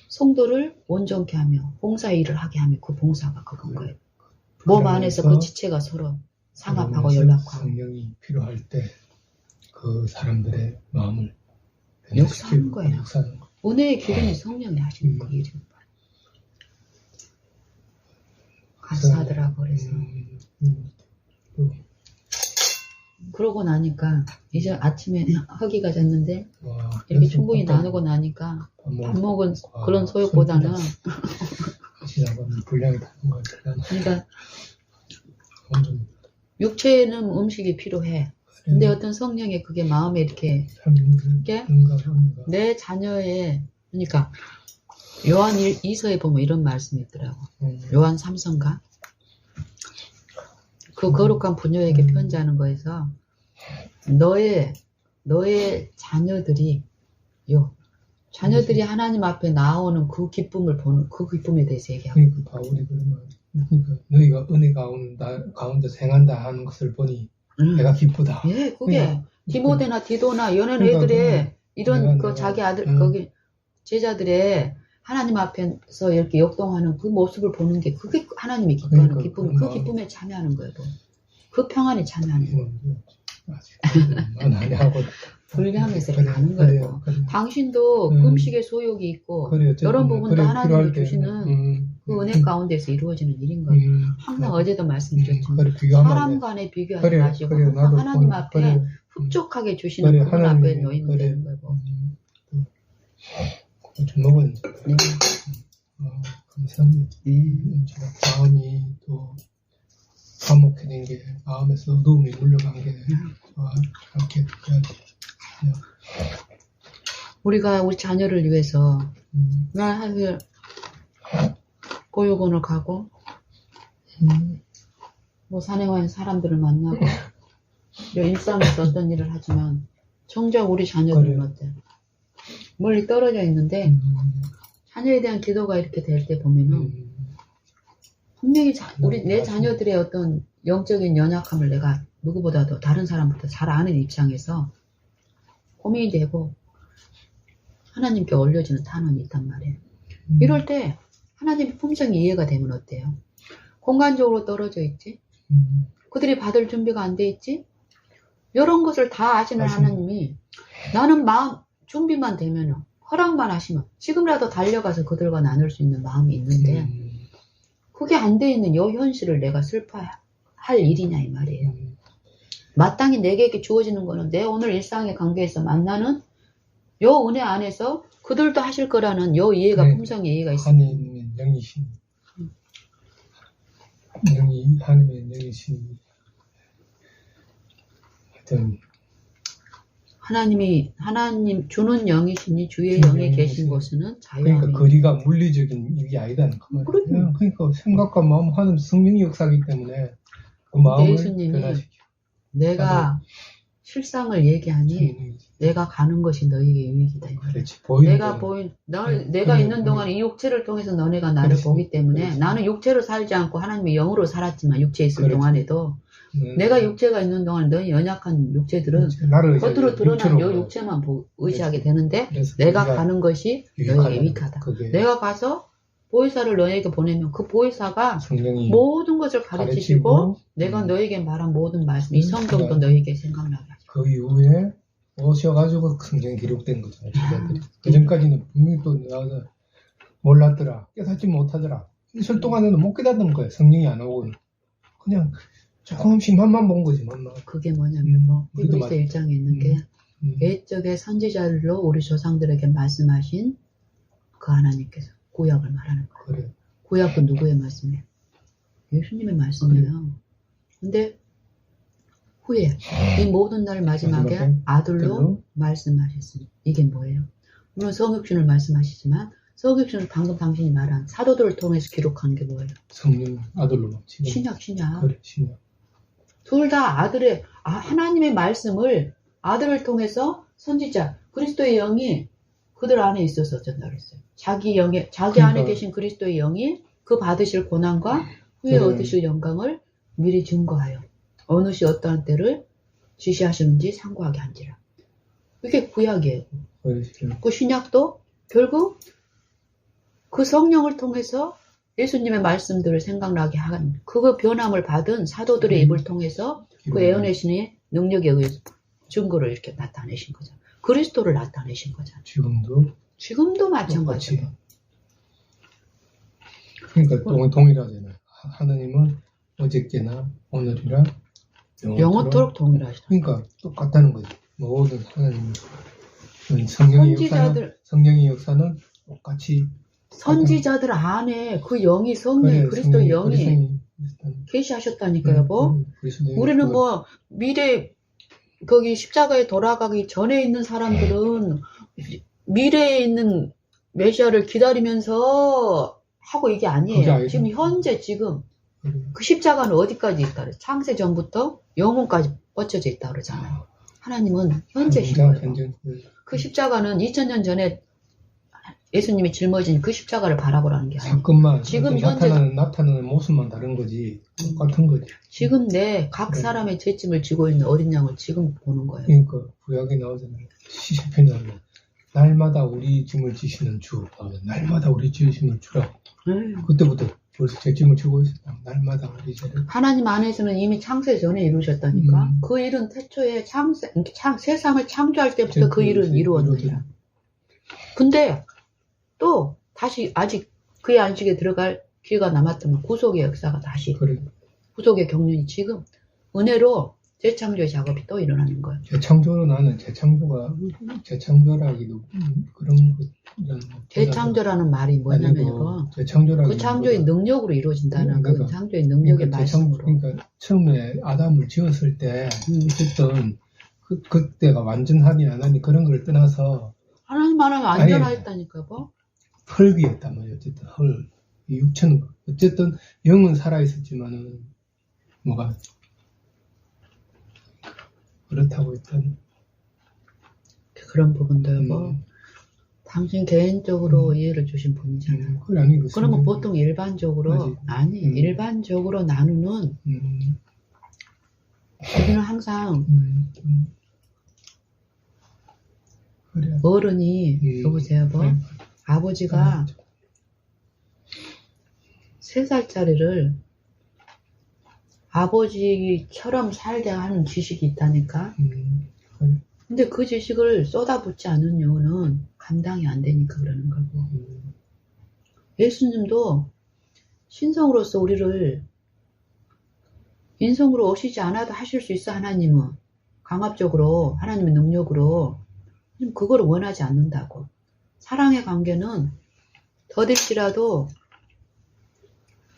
성도를 온전케 하며 봉사 일을 하게 하며 그 봉사가 그건 거예요. 몸 안에서 그 지체가 서로 상합하고 연락하고 성령이 필요할 때 그 사람들의 마음을 역사하는 거예요. 역사하는 거. 은혜의 기름이 성령이 하시는 그 일이에요. 감사하더라고. 그래서 그러고 나니까 이제 아침에 허기가 졌는데 이렇게 충분히 나누고 나니까 밥 먹은 그런 소욕보다는 지나가면 분량이 다른 것 같아요. 그러니까 육체에는 음식이 필요해. 근데 어떤 성령의 그게 마음에 이렇게 내 자녀의 그러니까 요한 2서에 보면 이런 말씀이 있더라고. 요한 3서인가? 그 거룩한 부녀에게 편지하는 거에서 너의 자녀들이 하나님 앞에 나오는 그 기쁨을 보는 그 기쁨에 대해서 얘기하고. 그러니까 바울이 그러면 너희가 은혜 가운데 행한다 하는 것을 보니 내가 기쁘다. 예, 그게 디모데나 디도나 이런 애들의 이런 그 자기 아들 거기 제자들의 하나님 앞에서 이렇게 역동하는 그 모습을 보는 게 그게 하나님이 기뻐하는 그러니까, 기쁨, 그 기쁨에 참여하는 거예요. 그 평안에 참여하는 거예요. 난 아니하고 불교하면서 가는 거예요. 당신도 금식의 소욕이 있고 이런 부분도 하나님이 주시는 그 은혜 가운데서 이루어지는 일인 거예요. 항상 어제도 말씀드렸지만 사람 간에 비교하지 마시고 항상 하나님 앞에 흡족하게 주시는 그분 앞에 놓이면 되는 거고. 좀 먹은 네. 감사합니다. 제가 마음이 또 감옥해진 게 마음에서 어두움이 물러간 게 이렇게 우리가 우리 자녀를 위해서 나 사실 보육원을 가고 뭐 산행하는 사람들을 만나고 일상에서 어떤 일을 하지만 정작 우리 자녀들은 어때? 멀리 떨어져 있는데 자녀에 대한 기도가 이렇게 될 때 보면은 분명히 내 자녀들의 어떤 영적인 연약함을 내가 누구보다도 다른 사람보다 잘 아는 입장에서 고민이 되고 하나님께 올려주는 탄원이 있단 말이에요. 이럴 때 하나님의 품성이 이해가 되면 어때요? 공간적으로 떨어져 있지? 그들이 받을 준비가 안 돼 있지? 이런 것을 다 아시는 하나님이 나는 마음 준비만 되면 허락만 하시면 지금이라도 달려가서 그들과 나눌 수 있는 마음이 있는데 그게 안 돼 있는 이 현실을 내가 슬퍼할 일이냐 이 말이에요. 마땅히 내게 주어지는 거는 내 오늘 일상의 관계에서 만나는 요 은혜 안에서 그들도 하실 거라는 요 이해가 품성의 이해가 있습니다. 하나님의 영이신 하나님의 영이신 하여튼 하나님 주는 영이시니 주의 영에 계신 곳은 자유함이. 그러니까 거리가 물리적인 일이 아니다는 거 말이에요. 그러니까 생각과 마음 하는 성령의 역사이기 때문에 그 마음을 변화시켜. 내가 실상을 얘기하니 내가 가는 것이 너에게 유익이다. 그렇지. 내가 있는 동안 이 육체를 통해서 너네가 나를 보기 때문에 나는 육체로 살지 않고 하나님의 영으로 살았지만 육체에 있을 동안에도 내가 육체가 있는 동안 너희 연약한 육체들은 겉으로 드러난 이 육체만 의지하게 되는데 내가 가는 것이 너에게 유익하다. 내가 가서 보혜사를 너에게 보내면 그 보혜사가 모든 것을 가르치시고 내가 너에게 말한 모든 말씀, 이 성경도 너에게 생각나게 하죠. 그 이후에 오셔가지고 성경에 기록된 거잖아요. 그 전까지는 분명히 또 나와서 몰랐더라, 깨닫지 못하더라. 있을 동안에는 못 깨닫는 거예요. 성령이 안 오고 그냥 조금씩 맛만 본 거지, 맛만. 그게 뭐냐면 히브리서 1장에 있는 게 옛적의 선지자들로 우리 조상들에게 말씀하신 그 하나님께서 구약을 말하는 거예요. 그래. 구약은 누구의 말씀이에요? 예수님의 말씀이에요. 근데 후에 이 모든 날 마지막에 아들로 말씀하셨습니다. 이게 뭐예요? 물론 성육신을 말씀하시지만 성육신을 방금 당신이 말한 사도들을 통해서 기록한 게 뭐예요? 성령 아들로. 신약. 그래, 신약. 둘 다 하나님의 말씀을 아들을 통해서 선지자 그리스도의 영이 그들 안에 있어서 전달했어요 자기 안에 계신 그리스도의 영이 그 받으실 고난과 후에 얻으실 영광을 미리 증거하여 어느 시 어떠한 때를 지시하시는지 상고하게 한지라. 이게 구약이에요. 그 신약도 결국 그 성령을 통해서 예수님의 말씀들을 생각나게 한 그 변함을 받은 사도들의 입을 통해서 그 예언의 신의 능력에 의해서 증거를 이렇게 나타내신 거잖아요. 그리스도를 나타내신 거잖아요. 지금도 마찬가지예요. 그러니까 동일하잖아요. 하나님은 어저께나 오늘이나 영원토록 동일하시다. 그러니까 똑같다는 거죠. 모든 하나님은 성령의 역사는 똑같이 선지자들 안에 그 영이 성령 그리스도의 영이 계시하셨다니까요, 여보. 우리는 뭐 미래 거기 십자가에 돌아가기 전에 있는 사람들은 미래에 있는 메시아를 기다리면서 하고 이게 아니에요. 지금 현재 그 십자가는 어디까지 있다 그래? 창세 전부터 영혼까지 뻗쳐져 있다 그러잖아요. 하나님은 현재신 거예요. 그 십자가는 2000년 전에 예수님이 짊어진 그 십자가를 바라보라는 게 아니에요. 사건만 지금 현재 나타나는 모습만 다른 거지. 똑같은 거지. 지금 각 사람의 죄짐을 지고 있는 어린 양을 지금 보는 거예요. 그러니까 구약에 나오잖아요. 시편에 나오잖아요. 날마다 우리 짐을 지시는 주 하면 날마다 우리 짐을 주라고. 그때부터 벌써 제 짐을 지고 있었다. 날마다 우리 죄를. 하나님 안에서는 이미 창세 전에 이루셨다니까. 그 일은 태초에 세상을 창조할 때부터 그 일은 이루었느니라. 근데 또 다시 아직 그의 안식에 들어갈 기회가 남았다면 구속의 역사가 다시 그래. 구속의 경륜이 지금 은혜로 재창조의 작업이 또 일어나는 거예요. 재창조로 나는 재창조라기도 그런 것. 재창조라는 말이 뭐냐면요. 그 창조의 능력으로 이루어진다는 그 창조의 능력의 말씀으로. 그러니까 처음에 아담을 지었을 때 어쨌든 그때가 완전하니 안 하니 그런 걸 떠나서 하나님 말하면 안전하였다니까 뭐. 헐기였단 말이에요. 어쨌든 헐. 육체는 어쨌든 영은 살아있었지만은 뭐가 그렇다고 일단 그런 부분도 뭐 당신 개인적으로 이해를 주신 분이잖아요. 그러면 보통 일반적으로 일반적으로 나누는 우리는 항상 어른이 여보세요 뭐 아버지가 3살짜리를 아버지처럼 살게 하는 지식이 있다니까. 근데 그 지식을 쏟아붓지 않은 이유는 감당이 안 되니까 그러는 거고. 예수님도 신성으로서 우리를 인성으로 오시지 않아도 하실 수 있어. 하나님은 강압적으로 하나님의 능력으로 그걸 원하지 않는다고. 사랑의 관계는 더딜지라도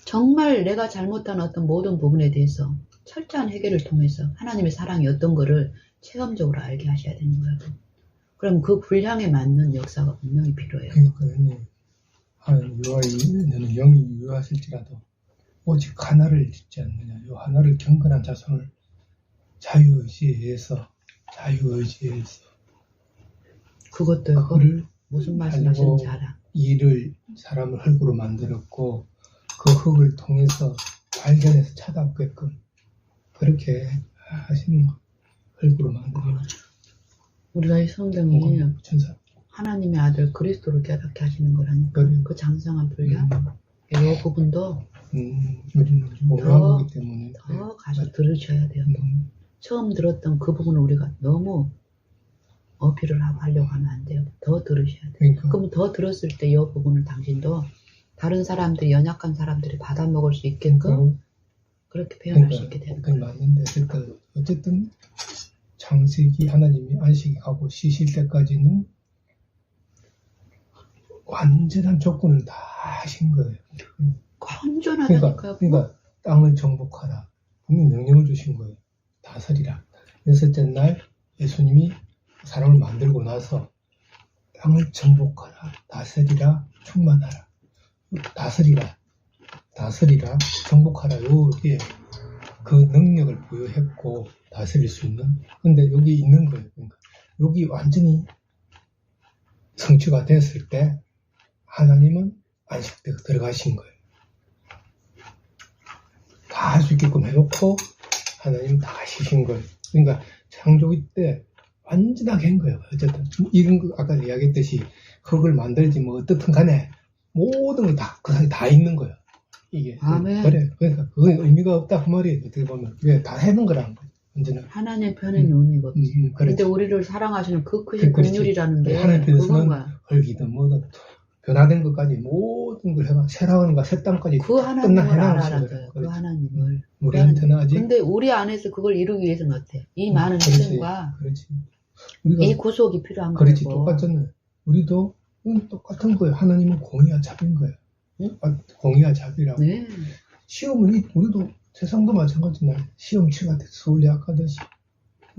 정말 내가 잘못한 어떤 모든 부분에 대해서 철저한 해결을 통해서 하나님의 사랑이 어떤 거를 체험적으로 알게 하셔야 되는 거예요. 그럼 그 분량에 맞는 역사가 분명히 필요해요. 그러니까 너는 영이 유효하실지라도 오직 하나를 짓지 않느냐. 요 하나를 경건한 자손을 자유의지에서 그것도 그거를 무슨 말씀하시는지 알아. 이를 사람을 흙으로 만들었고 그 흙을 통해서 발견해서 찾아오게끔 그렇게 하시는 거. 흙으로 만드는 거. 우리가 이 성경이 하나님의 아들 그리스도를 깨닫게 하시는 거라니까. 그 장성한 분량. 이 부분도 우리는 오해하기 때문에 더 가서 들으셔야 돼요. 처음 들었던 그 부분을 우리가 너무 어필을 하려고 하면 안 돼요. 더 들으셔야 돼요. 그럼 더 들었을 때 이 부분을 당신도 다른 사람들이 연약한 사람들이 받아먹을 수 있게끔 그렇게 표현할 수 있게 되는 거예요. 맞는데 어쨌든 창세기 하나님이 안식이 가고 쉬실 때까지는 완전한 조건을 다 하신 거예요. 완전하다니까요. 그러니까 땅을 정복하라. 분명히 명령을 주신 거예요. 다스리라. 6째 날 예수님이 사람을 만들고 나서 땅을 정복하라. 다스리라. 충만하라. 다스리라, 정복하라. 요게 그 능력을 부여했고 다스릴 수 있는. 근데 여기 있는 거예요. 그러니까 여기 완전히 성취가 됐을 때 하나님은 안식대에 들어가신 거예요. 다 할 수 있게끔 해놓고 하나님은 다 쉬신 거예요. 그러니까 창조기 때 완전하게 한 거예요. 어쨌든 이런 거 아까 이야기했듯이 흙을 만들지 뭐 어떻든 간에 모든 걸 다 그 사이 다 있는 거예요. 이게. 아멘. 그래. 그러니까 그건 의미가 없다 그 말이에요. 어떻게 보면 그게 다 해놓은 거라는 거예요. 언제나. 하나님 편에는 의미가 없지. 그런데 우리를 사랑하시는 그 크신 긍휼이라는 게 하나님 편에서는 흙이든 뭐든 변화된 것까지 모든 걸 해가 새라운과 새 땅까지 그 하나님을 알아라는 거예요. 그 하나님을. 우리한테는 아직. 근데 우리 안에서 그걸 이루기 위해서는 어때? 이 많은 희생과 이 구속이 필요한 거고. 그렇지. 똑같잖아요. 우리도 똑같은 거예요. 하나님은 공의와 자비인 거예요. 공의와 자비라고. 네. 시험은 우리도 세상도 마찬가지잖아요. 시험 치가 서울 대학 가듯이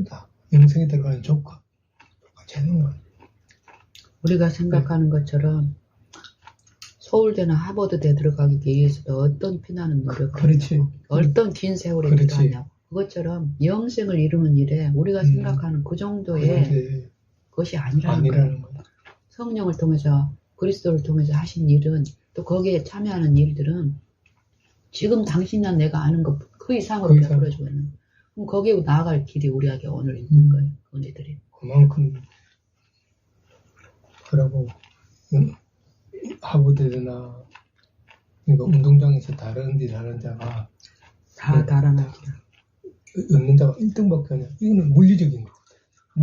다 영생에 들어가는 조건 똑같이 하는 거예요. 우리가 생각하는 것처럼 서울대나 하버드대 들어가기 위해서도 어떤 피나는 노력을 하냐고, 어떤 긴 세월이 필요하냐고. 그것처럼 영생을 이루는 일에 우리가 생각하는 그 정도의 것이 아니라는 거예요. 성령을 통해서 그리스도를 통해서 하신 일은 또 거기에 참여하는 일들은 지금 당신이나 내가 아는 것 그 이상으로 베풀어주고 있는. 그럼 거기에 나아갈 길이 우리에게 오늘 있는 거예요. 은혜들이. 그만큼 그러고 하버드나 그러니까 운동장에서 다른 데 다른 자가 다 달아나죠. 얻는 자가 1등밖에 아니야. 이거는 물리적인 거.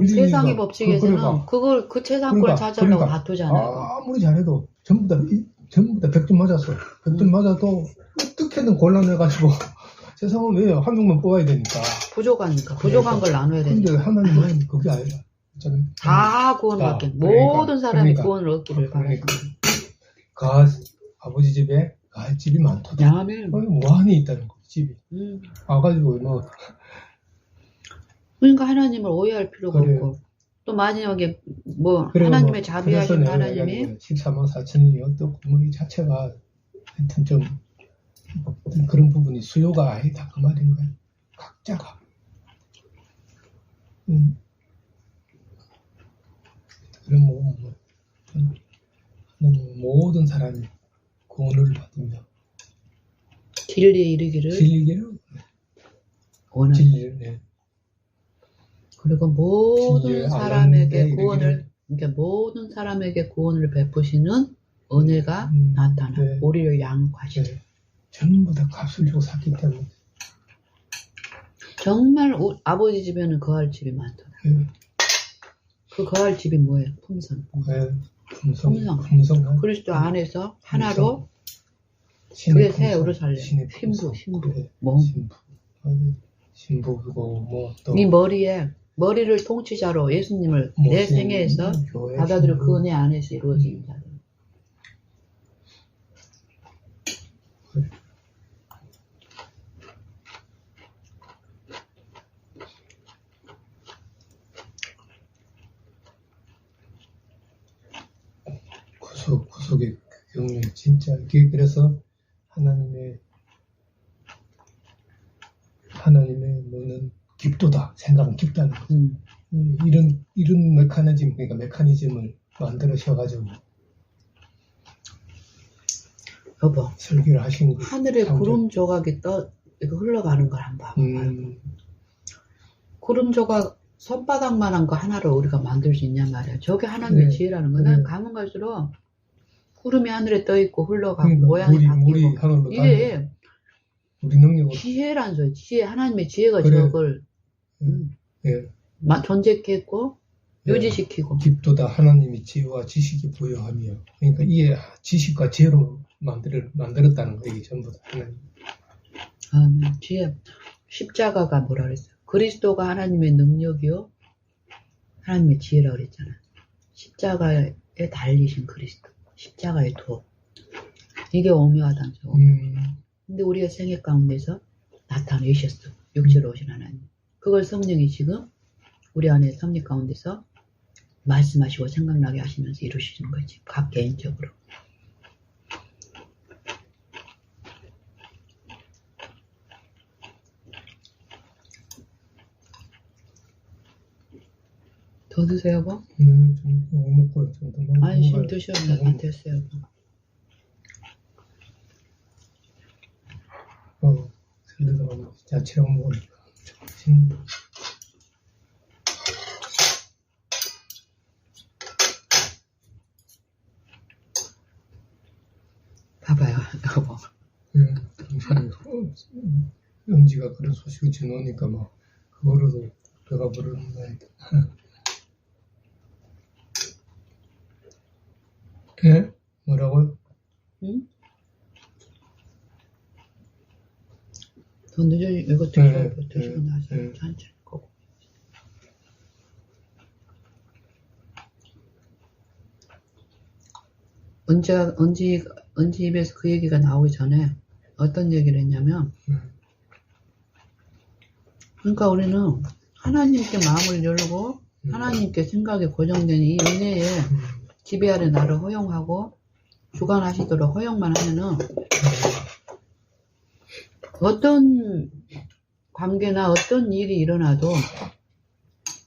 세상의 법칙에서는 그러니까, 그걸 그 최상권을 찾으려고 다투잖아요. 아무리 잘해도 전부 다 100점 맞았어. 100점 맞아도 어떻게든 골라내가지고 세상은 왜요? 한 명만 뽑아야 되니까. 부족하니까. 부족한 걸 나눠야 되니까. 근데 하나님은 그게 아니라. 다 구원을 얻긴. 모든 사람이 구원을 얻기를 바랍니다. 아버지 집에 집이 많거든. 아멘. 무한히 있다는 거, 집이. 와가지고 그러니까 하나님을 오해할 필요가 그래. 없고. 또 마지막에 하나님의 자비하신 하나님이 14만 4천이 어떻고 이 자체가 하여튼 좀 그런 부분이 수요가 아니다 그 말인 거야. 각자가. 그런 모든 사람이 구원을 받으며 진리에 이르기를 원하는. 진리를 네. 그리고 모든 사람에게 구원을 그러니까 모든 사람에게 구원을 베푸시는 은혜가 나타나 네. 우리를 양육하시죠. 네. 전부 다 값을 주고 샀기 때문에 정말 아버지 집에는 거할 집이 많더라. 그 거할 집이 뭐예요? 품성. 품성. 그리스도 안에서 하나로 그게 새 예루살렘. 신부. 신부고 네 머리를 통치자로 예수님을 내 생애에서 받아들여 그 은혜 안에서 이루어지는 자들. 구속의 경륜 진짜 이게 그래서 하나님의 뭐는 깊도다 생각은 깊다는 거죠. 이런 메커니즘을 만들으셔가지고 여보 설계를 하신 거예요. 하늘에 구름 조각이 이렇게 흘러가는 걸 한번 봐봐요. 구름 조각 손바닥만한 거 하나를 우리가 만들 수 있냐 말이야. 저게 하나님의 지혜라는 거야. 난 가면 갈수록 구름이 하늘에 떠 있고 흘러가고 모양이 물이 바뀌고 하늘로 이게 우리 능력으로 지혜란 소리. 지혜 하나님의 지혜가 저걸 존재케 했고 유지시키고 깊도다 하나님이 지혜와 지식이 부여하며 그러니까 이 지식과 지혜로 만들었다는 거 이게 전부 다 하나님. 지혜 십자가가 뭐라 그랬어요? 그리스도가 하나님의 능력이요 하나님의 지혜라 그랬잖아. 십자가에 달리신 그리스도 십자가의 도 이게 오묘하다는 거. 근데 우리가 생애 가운데서 나타내셨어. 육체로 오신 하나님. 그걸 성령이 지금 우리 안에 섭리 가운데서 말씀하시고 생각나게 하시면서 이루시는 거지. 각 개인적으로. 더 드세요, 뭐? 좀 먹고 좀 더 먹고. 아니, 지금 드셔도 안 됐어요. 샐러드가 야채랑 먹으니까 봐봐요, 여보. 은지가 그런 소식을 전하니까 막 그거로도 배가 부르는 거야. 예? 뭐라고요? 응? 더 이거 드시고 나서 천천히 거고. 은지 입에서 그 얘기가 나오기 전에 어떤 얘기를 했냐면, 그러니까 우리는 하나님께 마음을 열고 하나님께 생각이 고정된 이 은혜에 지배 아래 나를 허용하고 주관하시도록 허용만 하면은 어떤 관계나 어떤 일이 일어나도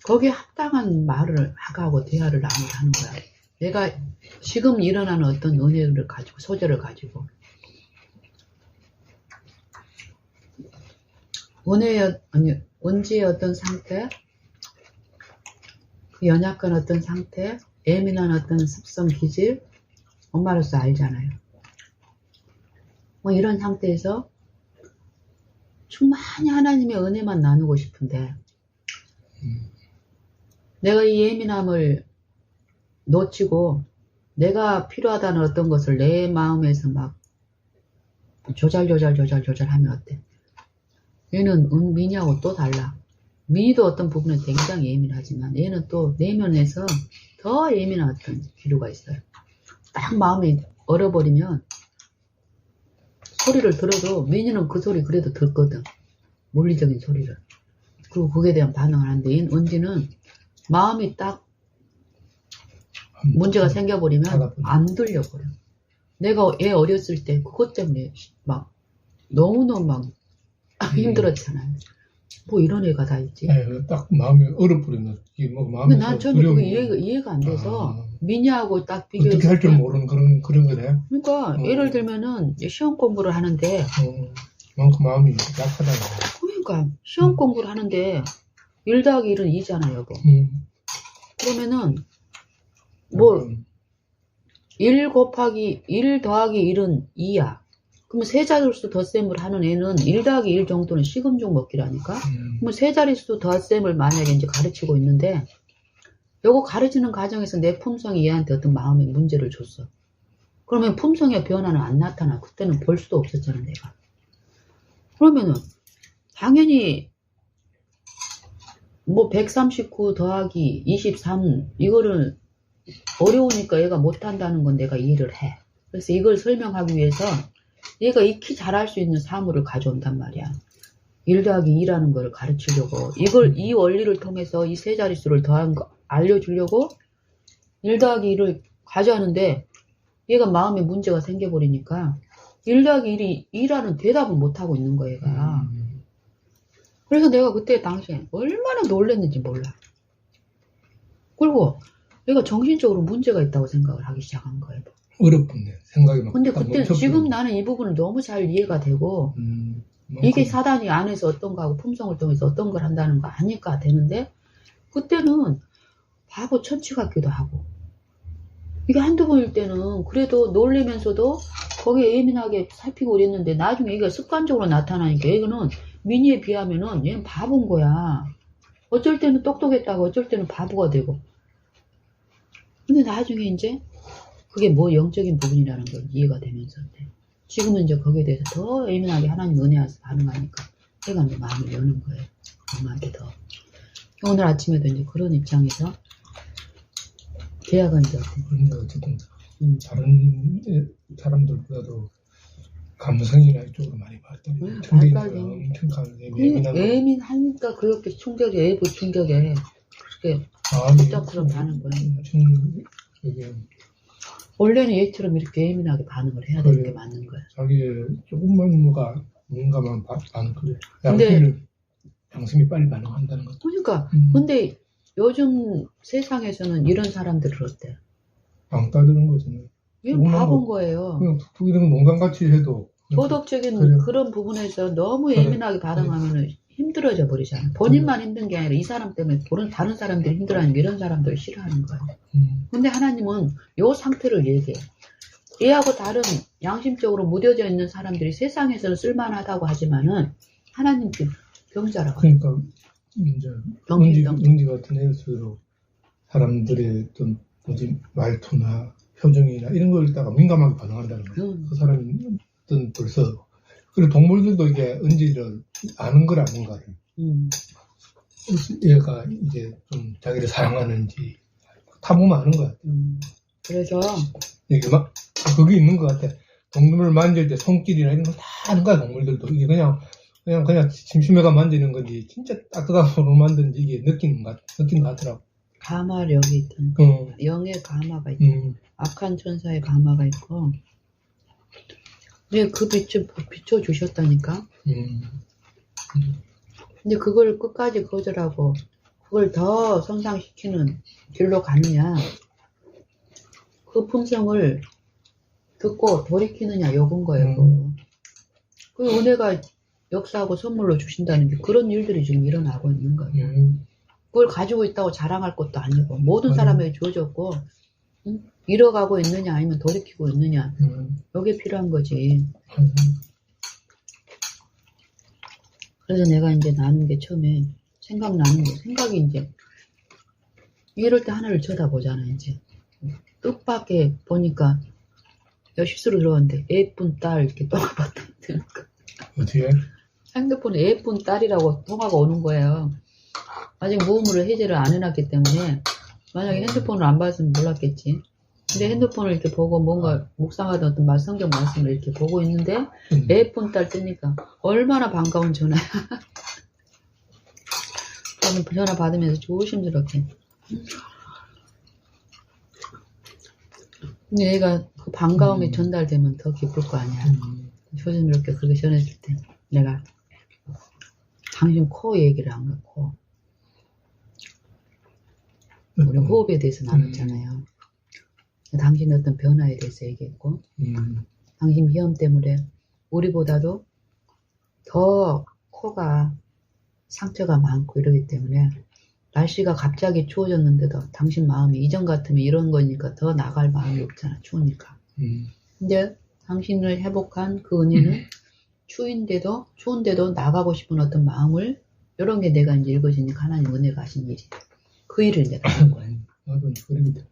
거기에 합당한 말을 하고 대화를 하는 거야. 내가 지금 일어나는 어떤 은혜를 가지고 소재를 가지고 은지의 어떤 상태, 그 연약한 어떤 상태, 예민한 어떤 습성, 기질, 엄마로서 알잖아요. 뭐 이런 상태에서 충만히 하나님의 은혜만 나누고 싶은데 내가 이 예민함을 놓치고 내가 필요하다는 어떤 것을 내 마음에서 막 조잘하면 어때? 얘는 미니하고 또 달라. 미니도 어떤 부분은 굉장히 예민하지만 얘는 또 내면에서 더 예민한 어떤 기류가 있어요. 딱 마음이 얼어버리면 소리를 들어도 미니는 그 소리 그래도 듣거든. 물리적인 소리를. 그리고 그에 대한 반응을 하는데 이 은지는 마음이 딱 문제가 생겨버리면 안 들려버려. 내가 애 어렸을 때 그것 때문에 막 너무너무 막 힘들었잖아요. 뭐 이런 애가 다 있지. 네, 딱 마음이 얼어버리면 이게 뭐 마음에서 난 전혀 그게 이해가 안 돼서 미니하고 딱 비교해서 어떻게 할 줄 모르는 그런 거네요. 그러니까 예를 들면은 시험 공부를 하는데 그만큼 마음이 약하다는 그러니까 시험 공부를 하는데 1 더하기 1은 2잖아 여보. 그러면은 뭐 1 곱하기 1 더하기 1은 2야. 그러면 세 자릿수 덧셈을 하는 애는 1 더하기 1 정도는 시금죽 먹기라니까. 그러면 세 자릿수 덧셈을 만약에 이제 가르치고 있는데 요거 가르치는 과정에서 내 품성이 얘한테 어떤 마음의 문제를 줬어. 그러면 품성의 변화는 안 나타나. 그때는 볼 수도 없었잖아 내가. 그러면은 당연히 뭐 139 더하기 23 이거를 어려우니까 얘가 못한다는 건 내가 이해를 해. 그래서 이걸 설명하기 위해서 얘가 익히 잘할 수 있는 사물을 가져온단 말이야. 1 더하기 2라는 걸 가르치려고 이 원리를 통해서 이 세 자릿수를 더한 거 알려주려고 1 더하기 2를 가져왔는데 얘가 마음에 문제가 생겨버리니까 1 더하기 1이 2라는 대답을 못하고 있는 거야 얘가. 그래서 내가 그때 당시에 얼마나 놀랐는지 몰라. 그리고 얘가 정신적으로 문제가 있다고 생각을 하기 시작한 거예요. 어렵군요. 생각이 막. 근데 그때 지금 나는 이 부분을 너무 잘 이해가 되고 이게 사단이 안에서 어떤 거하고 품성을 통해서 어떤 걸 한다는 거 아니까 되는데 그때는 바보 천치 같기도 하고 이게 한두 번일 때는 그래도 놀래면서도 거기에 예민하게 살피고 그랬는데 나중에 이게 습관적으로 나타나니까 이거는 미니에 비하면은 얘는 바본 거야. 어쩔 때는 똑똑했다고 어쩔 때는 바보가 되고. 근데 나중에 이제 그게 뭐 영적인 부분이라는 걸 이해가 되면서 지금은 이제 거기에 대해서 더 예민하게 하나님 은혜 와서 반응하니까 제가 이제 마음을 여는 거예요. 엄마한테 더. 오늘 아침에도 이제 그런 입장에서 계약은 이제 어쨌든 다른 사람들보다도 감성이나 이쪽으로 많이 발달이 엄청 예민하니까 그렇게 충격이 외부 충격에 그렇게 부탁처럼 가는 거예요. 원래는 얘처럼 이렇게 예민하게 반응을 해야 되는 게 맞는 거야. 자기 조금만 뭔가만 반응 그래. 근데 양심이 빨리 반응한다는 거죠. 그러니까 근데 요즘 세상에서는 이런 사람들을 어때? 안 따르는 거잖아요. 이건 바본 거예요. 그냥 이런 농담같이 해도 도덕적인 그런 부분에서 너무 예민하게 반응하면 힘들어져 버리잖아. 본인만 힘든 게 아니라 이 사람 때문에 다른 사람들이 힘들어하는 이런 사람들을 싫어하는 거예요. 근데 하나님은 요 상태를 얘기해. 얘하고 다른 양심적으로 무뎌져 있는 사람들이 세상에서는 쓸만하다고 하지만은 하나님 병자라고. 그러니까 이제 은지 같은 애일수록 사람들의 어떤 말투나 표정이나 이런 걸 갖다가 민감하게 반응한다는 거예요. 그 사람이 어떤 벌써 그리고 동물들도 이게 은지를 아는 거라 뭔가를. 얘가 이제 좀 자기를 사랑하는지 탐험을 하는 것 같아. 그래서 이게 막 그게 있는 것 같아. 동물을 만질 때 손길이나 이런 거 다 하는 거야. 동물들도 이게 그냥 심심해가 만지는 건지 진짜 따뜻한 손으로 만드는지 이게 느끼는 것 같더라고. 가마를 여기 있던 영의 가마가 있고 악한 천사의 가마가 있고 근데 그 빛을 비춰주셨다니까. 근데 그걸 끝까지 거절하고 그걸 더 성장시키는 길로 가느냐 그 품성을 듣고 돌이키느냐 요건 거예요. 그 은혜가 역사하고 선물로 주신다는 게 그런 일들이 지금 일어나고 있는 거예요. 그걸 가지고 있다고 자랑할 것도 아니고 모든 맞아. 사람에게 주어졌고 응? 잃어가고 있느냐 아니면 돌이키고 있느냐 이게 필요한 거지. 그래서 내가 이제 나눈 게 처음에 생각나는 게 생각이 이제 이럴 때 하나를 쳐다보잖아. 이제 뜻밖에 보니까 실수로 들어왔는데 예쁜 딸 이렇게 통화 받다니까 어떻게? 핸드폰에 예쁜 딸이라고 통화가 오는 거예요. 아직 무음으로 해제를 안 해놨기 때문에 만약에 핸드폰을 안 받았으면 몰랐겠지. 근데 핸드폰을 이렇게 보고 뭔가 묵상하던 어떤 성경 말씀을 이렇게 보고 있는데 예쁜 딸 뜨니까 얼마나 반가운 전화야. 저는 전화 받으면서 조심스럽게. 근데 얘가 그 반가움이 전달되면 더 기쁠 거 아니야. 조심스럽게 그렇게 전했을 때 내가 당신 코 얘기를 안 갖고 우리 호흡에 대해서 나눴잖아요. 당신의 어떤 변화에 대해서 얘기했고 당신 비염 때문에 우리보다도 더 코가 상처가 많고 이러기 때문에 날씨가 갑자기 추워졌는데도 당신 마음이 이전 같으면 이런 거니까 더 나갈 마음이 없잖아. 추우니까. 근데 당신을 회복한 그 은혜는 추운데도 나가고 싶은 어떤 마음을 이런 게 내가 이제 읽어지니까 하나님 은혜가 하신 일이 그 일을 내가 한 거야. 나도 그러니까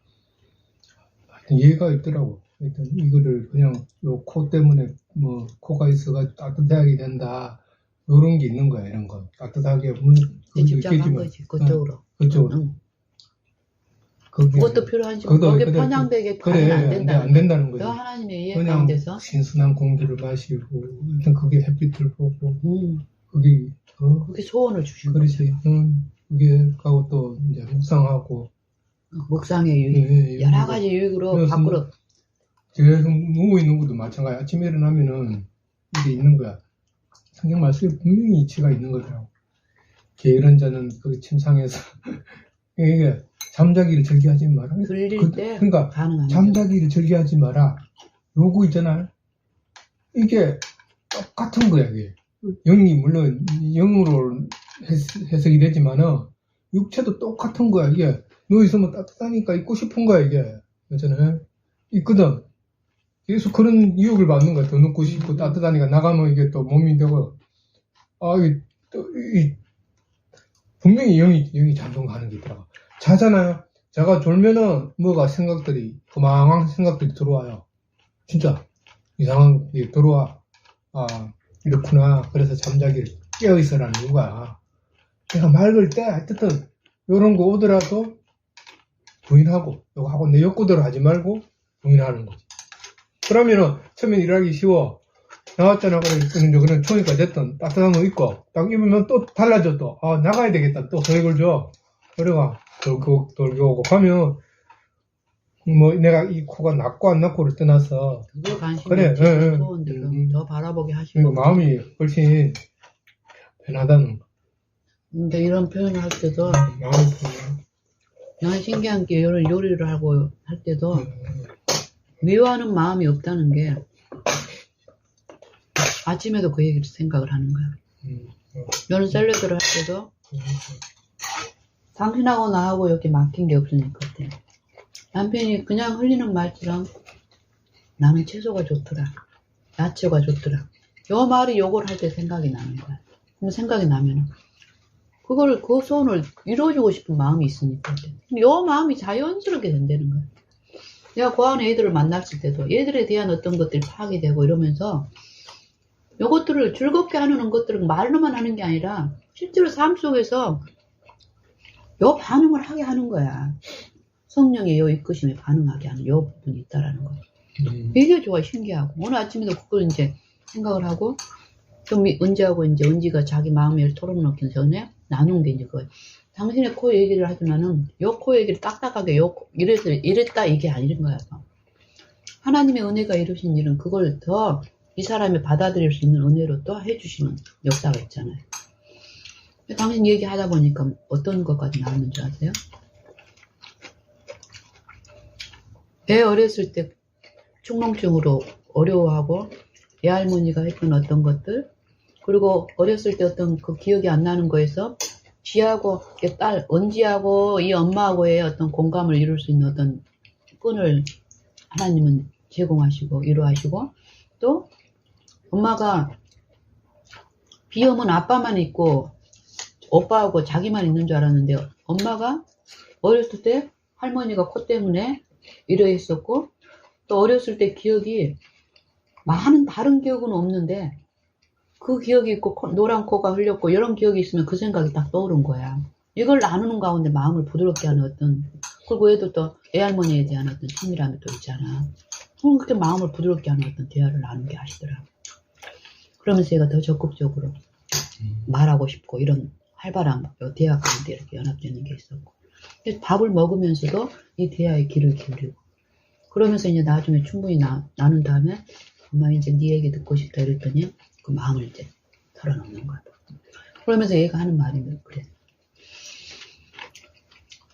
이해가 있더라고. 일단 이거를 그냥 요 코 때문에 뭐 코가 있어가 따뜻하게 된다. 요런 게 있는 거야. 이런 거 따뜻하게 집착한 거지 그쪽으로. 그쪽으로. 응. 그것도 필요한지 거기에 편향되게 가면 그래, 안 된다는 안 된다는 거지. 너 하나님의 이해 그냥 가운데서 신선한 공기를 마시고 일단 그게 햇빛을 보고 그게 그게 소원을 주신 그렇지. 그게 가고 또 이제 묵상하고 묵상의 유익 여러 가지 유익으로 밖으로 계속 누워 있는 것도 마찬가지. 아침에 일어나면은 이게 있는 거야. 성경 말씀에 분명히 이치가 있는 거더라고. 게으른 자는 그 침상에서 이게 잠자기를 즐겨하지 마라. 들릴 때 그러니까 가능합니다. 잠자기를 즐겨하지 마라. 요거 있잖아요. 이게 똑같은 거야. 이게 영이 물론 영으로 해석이 되지만은 육체도 똑같은 거야. 이게 누워 있으면 따뜻하니까 있고 싶은 거야. 이게 맞잖아요. 있거든. 계속 그런 유혹을 받는 거야. 더 눕고 싶고 따뜻하니까 나가면 이게 또 몸이 되고 이게 또 분명히 영이 작동하는 게 있더라고. 자잖아요. 자가 졸면은 뭐가 생각들이 허망한 생각들이 들어와요. 진짜 이상한 게 들어와. 이렇구나. 그래서 잠자기를 깨어있어라는 거야. 내가 맑을 때 하여튼 요런 거 오더라도 부인하고 요거 하고 내 욕구대로 하지 말고 부인하는 거지. 그러면은 처음엔 일하기 쉬워. 나왔잖아. 그래 추우니까 됐든 따뜻한 거 입고 딱 입으면 또 달라져. 또 나가야 되겠다. 또 계획을 줘. 그래가 돌고 오고 하면 뭐 내가 이 코가 낫고 안 낫고를 떠나서 그거 관심이 그래, 좋은데 더 바라보게 하시고 마음이 훨씬 편하다는 거. 근데 이런 표현을 할 때도 마음이 편해. 난 신기한 게 이런 요리를 하고 할 때도 미워하는 마음이 없다는 게 아침에도 그 얘기를 생각을 하는 거야. 너는 샐러드를 할 때도 당신하고 나하고 이렇게 막힌 게 없으니까 그때 남편이 그냥 흘리는 말처럼 나는 채소가 좋더라. 야채가 좋더라. 요 말이 요걸 할 때 생각이 나는 거야. 그럼 생각이 나면은 그 소원을 이루어주고 싶은 마음이 있으니까 요 마음이 자연스럽게 된다는 거야. 내가 고아원 애들을 만났을 때도 얘들에 대한 어떤 것들이 파악이 되고 이러면서 요것들을 즐겁게 하는 것들은 말로만 하는 게 아니라 실제로 삶 속에서 요 반응을 하게 하는 거야. 성령의 요 이끄심에 반응하게 하는 요 부분이 있다라는 거야. 되게 좋아, 신기하고. 오늘 아침에도 그걸 이제 생각을 하고 좀 은지가 자기 마음을 털어놓기 전에 나눈 게 이제 그거예요. 당신의 코 얘기를 하지만은 요 코 얘기를 딱딱하게 이랬다 이게 아닌 거야. 하나님의 은혜가 이루신 일은 그걸 더 이 사람이 받아들일 수 있는 은혜로 또 해주시는 역사가 있잖아요. 당신 얘기하다 보니까 어떤 것까지 나오는 줄 아세요? 애 어렸을 때 축농증으로 어려워하고 애 할머니가 했던 어떤 것들 그리고 어렸을 때 어떤 그 기억이 안 나는 거에서 지하고 딸 언지하고 이 엄마하고의 어떤 공감을 이룰 수 있는 어떤 끈을 하나님은 제공하시고 이루하시고 또 엄마가 비염은 아빠만 있고 오빠하고 자기만 있는 줄 알았는데 엄마가 어렸을 때 할머니가 코 때문에 이러했었고 또 어렸을 때 기억이 많은 다른 기억은 없는데 그 기억이 있고 노란 코가 흘렸고 이런 기억이 있으면 그 생각이 딱 떠오른 거야. 이걸 나누는 가운데 마음을 부드럽게 하는 어떤 그리고 얘도 또 애할머니에 대한 어떤 친밀함이 또 있잖아. 그렇게 마음을 부드럽게 하는 어떤 대화를 나누게 하시더라. 그러면서 얘가 더 적극적으로 말하고 싶고 이런 활발한 대화 가운데 이렇게 연합되는 게 있었고 밥을 먹으면서도 이 대화에 귀를 기울이고 그러면서 이제 나중에 충분히 나눈 다음에 엄마 이제 네 얘기 듣고 싶다 이랬더니 그 마음을 이제 털어놓는 거야. 그러면서 얘가 하는 말이 그래.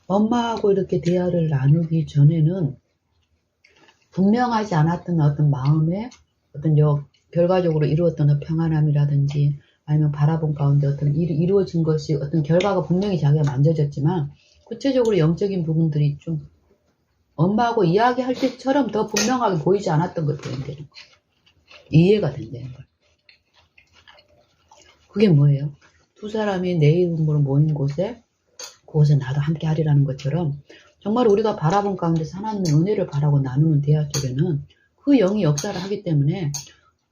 엄마하고 이렇게 대화를 나누기 전에는 분명하지 않았던 어떤 마음에 어떤 결과적으로 이루었던 평안함이라든지 아니면 바라본 가운데 어떤 이루어진 것이 어떤 결과가 분명히 자기가 만져졌지만 구체적으로 영적인 부분들이 좀 엄마하고 이야기할 때처럼 더 분명하게 보이지 않았던 것들이 된다는 거. 이해가 된다는 거야. 그게 뭐예요? 두 사람이 내 이름으로 모인 곳에 그곳에 나도 함께 하리라는 것처럼 정말 우리가 바라본 가운데서 하나님의 은혜를 바라고 나누는 대화 속에는 그 영이 역사를 하기 때문에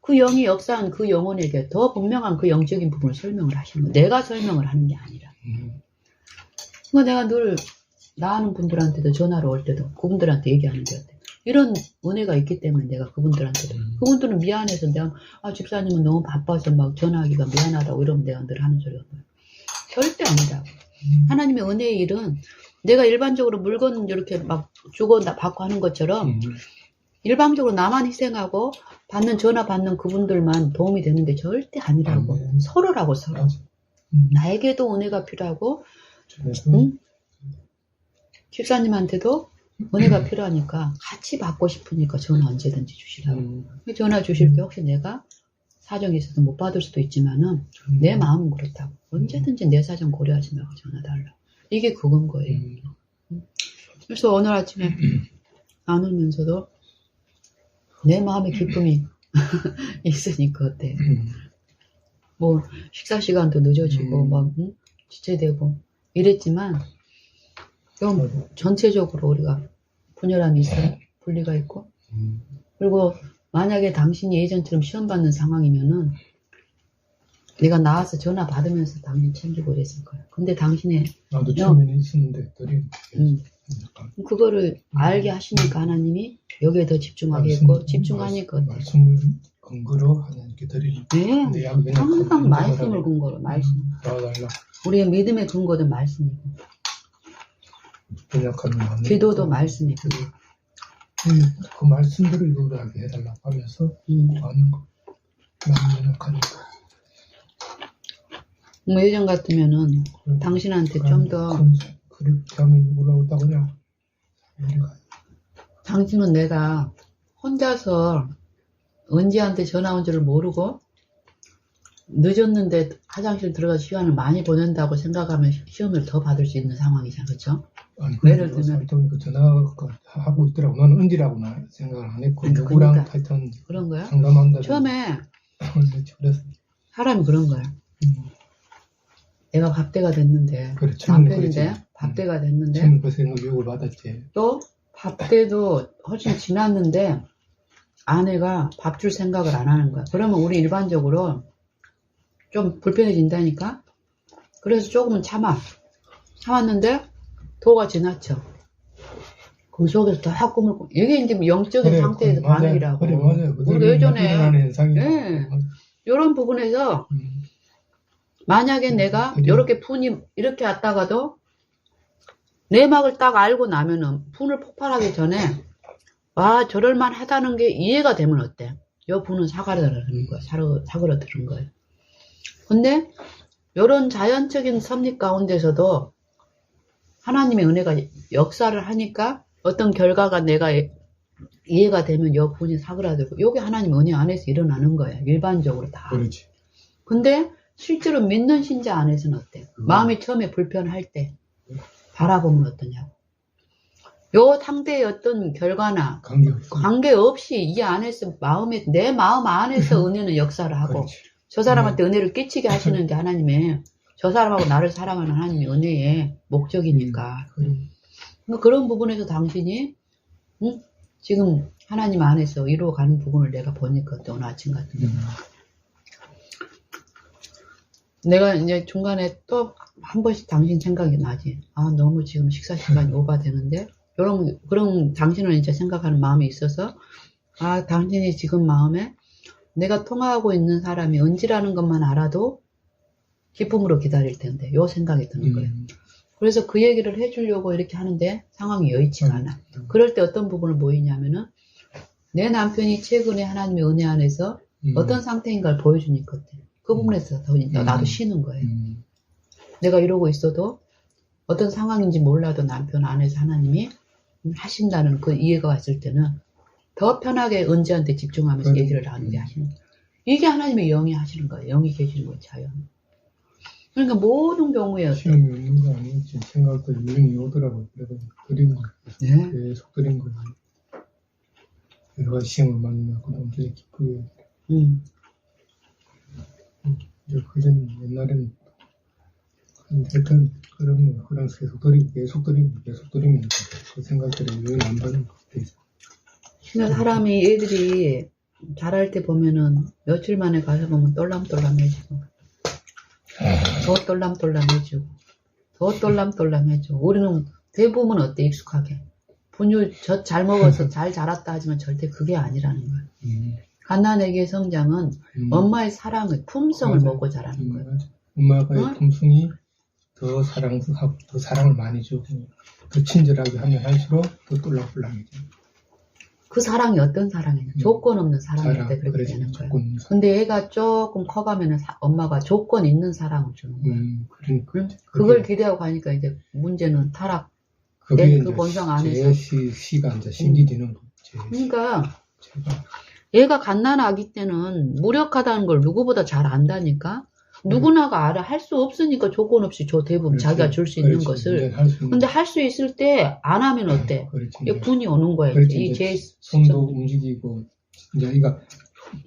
그 영이 역사한 그 영혼에게 더 분명한 그 영적인 부분을 설명을 하시는 거예요. 내가 설명을 하는 게 아니라. 그러니까 내가 늘 나아는 분들한테도 전화로 올 때도 그분들한테 얘기하는 게 어때? 이런 은혜가 있기 때문에 내가 그분들한테도 그분들은 미안해서 내가 집사님은 너무 바빠서 막 전화하기가 미안하다고 이러면 내가 늘 하는 소리가 뭐야. 절대 아니라고. 하나님의 은혜의 일은 내가 일반적으로 물건 이렇게 막 주고 받고 하는 것처럼 일방적으로 나만 희생하고 전화 받는 그분들만 도움이 되는데 절대 아니라고. 서로라고 서로. 나에게도 은혜가 필요하고 집사님한테도 은혜가 필요하니까 같이 받고 싶으니까 전화 언제든지 주시라고. 전화 주실 때 혹시 내가 사정이 있어서 못 받을 수도 있지만은 내 마음은 그렇다고. 언제든지 내 사정 고려하지 말고 전화 달라. 이게 그건 거예요. 그래서 오늘 아침에 나누면서도 내 마음에 기쁨이 있으니까 어때? 뭐 식사 시간도 늦어지고 막 지체되고 이랬지만 좀 전체적으로 우리가 분열함이 있어요. 분리가 있고 그리고 만약에 당신이 예전처럼 시험 받는 상황이면은 내가 나와서 전화 받으면서 당신 챙기고 그랬을 거야. 근데 당신의 나도 처음에는 있었는데 그거를 알게 하시니까 하나님이 여기에 더 집중하게 했고 집중하니까 말씀을 근거로 하나님께 드리는 네, 항상 말씀을 근거로 말씀. 우리의 믿음의 근거도 말씀이고 기도도 말씀이고 그 말씀대로 이루어가게 해달라고 하면서 하는 거 마음이 연약하니까 뭐 예전 같으면은 당신한테 좀 더 그렇게 하면 올라오다 그냥 당신은 내가 혼자서 은지한테 전화 온 줄을 모르고 늦었는데 화장실 들어가서 시간을 많이 보낸다고 생각하면 시험을 더 받을 수 있는 상황이잖아, 그렇죠? 예를 들면 전화가 하고 있더라고. 나는 은지라고 생각을 안 했고 누구랑 하여튼 그런 거야? 상담한다. 처음에 그래서 사람이 그런 거야. 내가 밥대가 됐는데 남편인데 밥대가 됐는데 저는 그 생각 교육을 받았지. 또 밥대도 훨씬 지났는데 아내가 밥 줄 생각을 안 하는 거야. 그러면 우리 일반적으로 좀 불편해진다니까. 그래서 조금은 참았는데 도가 지나쳐. 그 속에서 더 꿈을 꿔. 이게 이제 영적인 상태에서 반응이라고. 그래, 맞아요. 우리가 예전에 네. 이런 부분에서 만약에 내가 이렇게 분이 이렇게 왔다가도 내막을 딱 알고 나면은 분을 폭발하기 전에 와 저럴만 하다는 게 이해가 되면 어때? 요 분은 사그라드는 거야. 사그라드는 거야. 근데 이런 자연적인 섭리 가운데서도 하나님의 은혜가 역사를 하니까 어떤 결과가 내가 이해가 되면 요 분이 사그라들고 요게 하나님의 은혜 안에서 일어나는 거야. 일반적으로 다. 그렇지. 근데 실제로 믿는 신자 안에서는 어때? 마음이 처음에 불편할 때 바라보면 어떠냐고. 요 상대의 어떤 결과나 관계없이 이 안에서 내 마음 안에서 은혜는 역사를 하고 그렇지. 저 사람한테 은혜를 끼치게 하시는 게 하나님의, 저 사람하고 나를 사랑하는 하나님의 은혜의 목적이니까. 그러니까 그런 부분에서 당신이 지금 하나님 안에서 이루어가는 부분을 내가 보니까 또 오늘 아침 같은데 내가 이제 중간에 또 한 번씩 당신 생각이 나지. 아, 너무 지금 식사 시간이 오바되는데 그런 당신을 이제 생각하는 마음이 있어서, 아, 당신이 지금 마음에 내가 통화하고 있는 사람이 은지라는 것만 알아도 기쁨으로 기다릴 텐데, 요 생각이 드는 거예요. 그래서 그 얘기를 해주려고 이렇게 하는데 상황이 여의치가 않아. 그럴 때 어떤 부분을 보이냐면은 내 남편이 최근에 하나님의 은혜 안에서 어떤 상태인가를 보여주니까 그 부분에서 더 나도 쉬는 거예요. 내가 이러고 있어도 어떤 상황인지 몰라도 남편 안에서 하나님이 하신다는 그 이해가 왔을 때는 더 편하게 은지한테 집중하면서 얘기를 나누게 하시는 거예요. 이게 하나님의 영이 하시는 거예요. 영이 계시는 거예요. 자연. 그러니까 모든 경우에 시험이 없는 거 아니지. 생각도 유행이 오더라고요. 그래서 드린 거 계속 드린 거예요. 여러 가지 시험을 만나고 너무 되게 기쁘게. 이제 그전 옛날에는 하여튼 그런 계속 드리면 그 생각들이 유행 안 받는 것 같아요. 그러니까 사람이 애들이 자랄 때 보면은 며칠 만에 가서 보면 똘람똘람해지고 더 똘람똘람해지고 더 똘람똘람해지고. 우리는 대부분 어때? 익숙하게 분유 젖 잘 먹어서 잘 자랐다 하지만 절대 그게 아니라는 거예요. 갓난아기의 성장은 엄마의 사랑을, 품성을 먹고 자라는 거예요. 엄마의 품성이 더 사랑하고 더 사랑을 많이 주고 더 친절하게 하면 할수록 더 똘랑똘랑해져. 그 사랑이 어떤 사랑이냐? 조건 없는 사랑일 때 그렇게 되는 거예요. 근데 애가 조금 커가면 엄마가 조건 있는 사랑을 주는 거예요. 그러니까 그걸 기대하고 가니까 이제 문제는 타락. 그게 그 본성 안에서 시가 이제 심기지는 그러니까 얘가 갓난아기 때는 무력하다는 걸 누구보다 잘 안다니까. 누구나가 알아. 할 수 없으니까 조건 없이 줘. 대부분 자기가 줄 수 있는 것을. 근데 할 수 있을 때 안 하면 어때? 분이 오는 거예요. 손도 움직이고 이제 아이가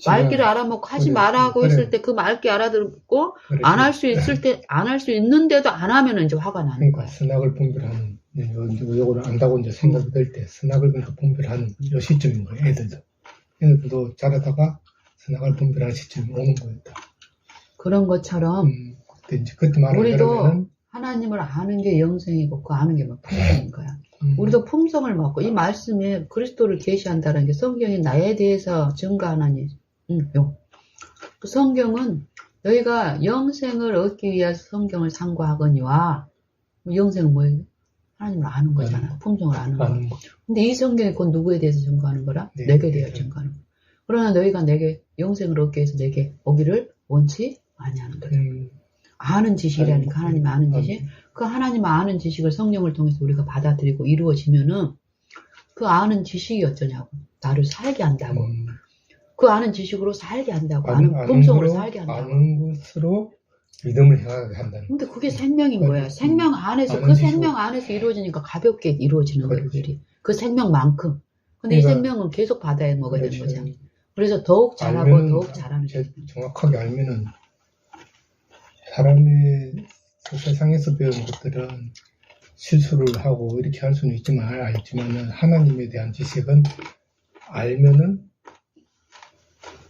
말귀를 알아먹고 하지 말라고 했을 때 그 말귀 알아듣고 안 할 수 있을 때 안 할 수 있는데도 안 하면 이제 화가 나는 거야. 선악을 분별하는 요걸 안다고 이제 생각이 들 때 선악을 분별하는 요 시점인 거예요. 애들도 자라다가 선악을 분별하는 시점이 오는 거였다. 그런 것처럼 그때 우리도 하나님을 아는 게 영생이고 그 아는 게 뭐 품성인 거야. 우리도 품성을 먹고 이 말씀에 그리스도를 계시한다는 게 성경이 나에 대해서 증거하나니 그 성경은 너희가 영생을 얻기 위해서 성경을 상고하거니와 영생은 뭐예요? 하나님을 아는 거잖아. 품성을 아는 거야. 근데 이 성경이 곧 누구에 대해서 증거하는 거라? 내게 대해서 증거하는 거야. 그러나 너희가 내게 영생을 얻기 위해서 내게 오기를 원치 아니하는 거다. 아는 지식이라니까. 하나님 아는 지식. 그 하나님 아는 지식을 성령을 통해서 우리가 받아들이고 이루어지면은 그 아는 지식이 어쩌냐고. 나를 살게 한다고. 그 아는 지식으로 살게 한다고. 아는 품성으로 살게 한다고. 아는 것으로 믿음을 행하게 한다는. 근데 그게 생명인 거야. 생명 안에서 그 생명 안에서 이루어지니까 가볍게 이루어지는 거예요. 그 생명만큼. 근데 이 생명은 계속 받아야 먹어야 되는 거잖아. 그래서 더욱 잘하고 더욱 잘하는 거예요. 정확하게 알면은 사람의 세상에서 배운 것들은 실수를 하고 이렇게 할 수는 알지만은 하나님에 대한 지식은 알면은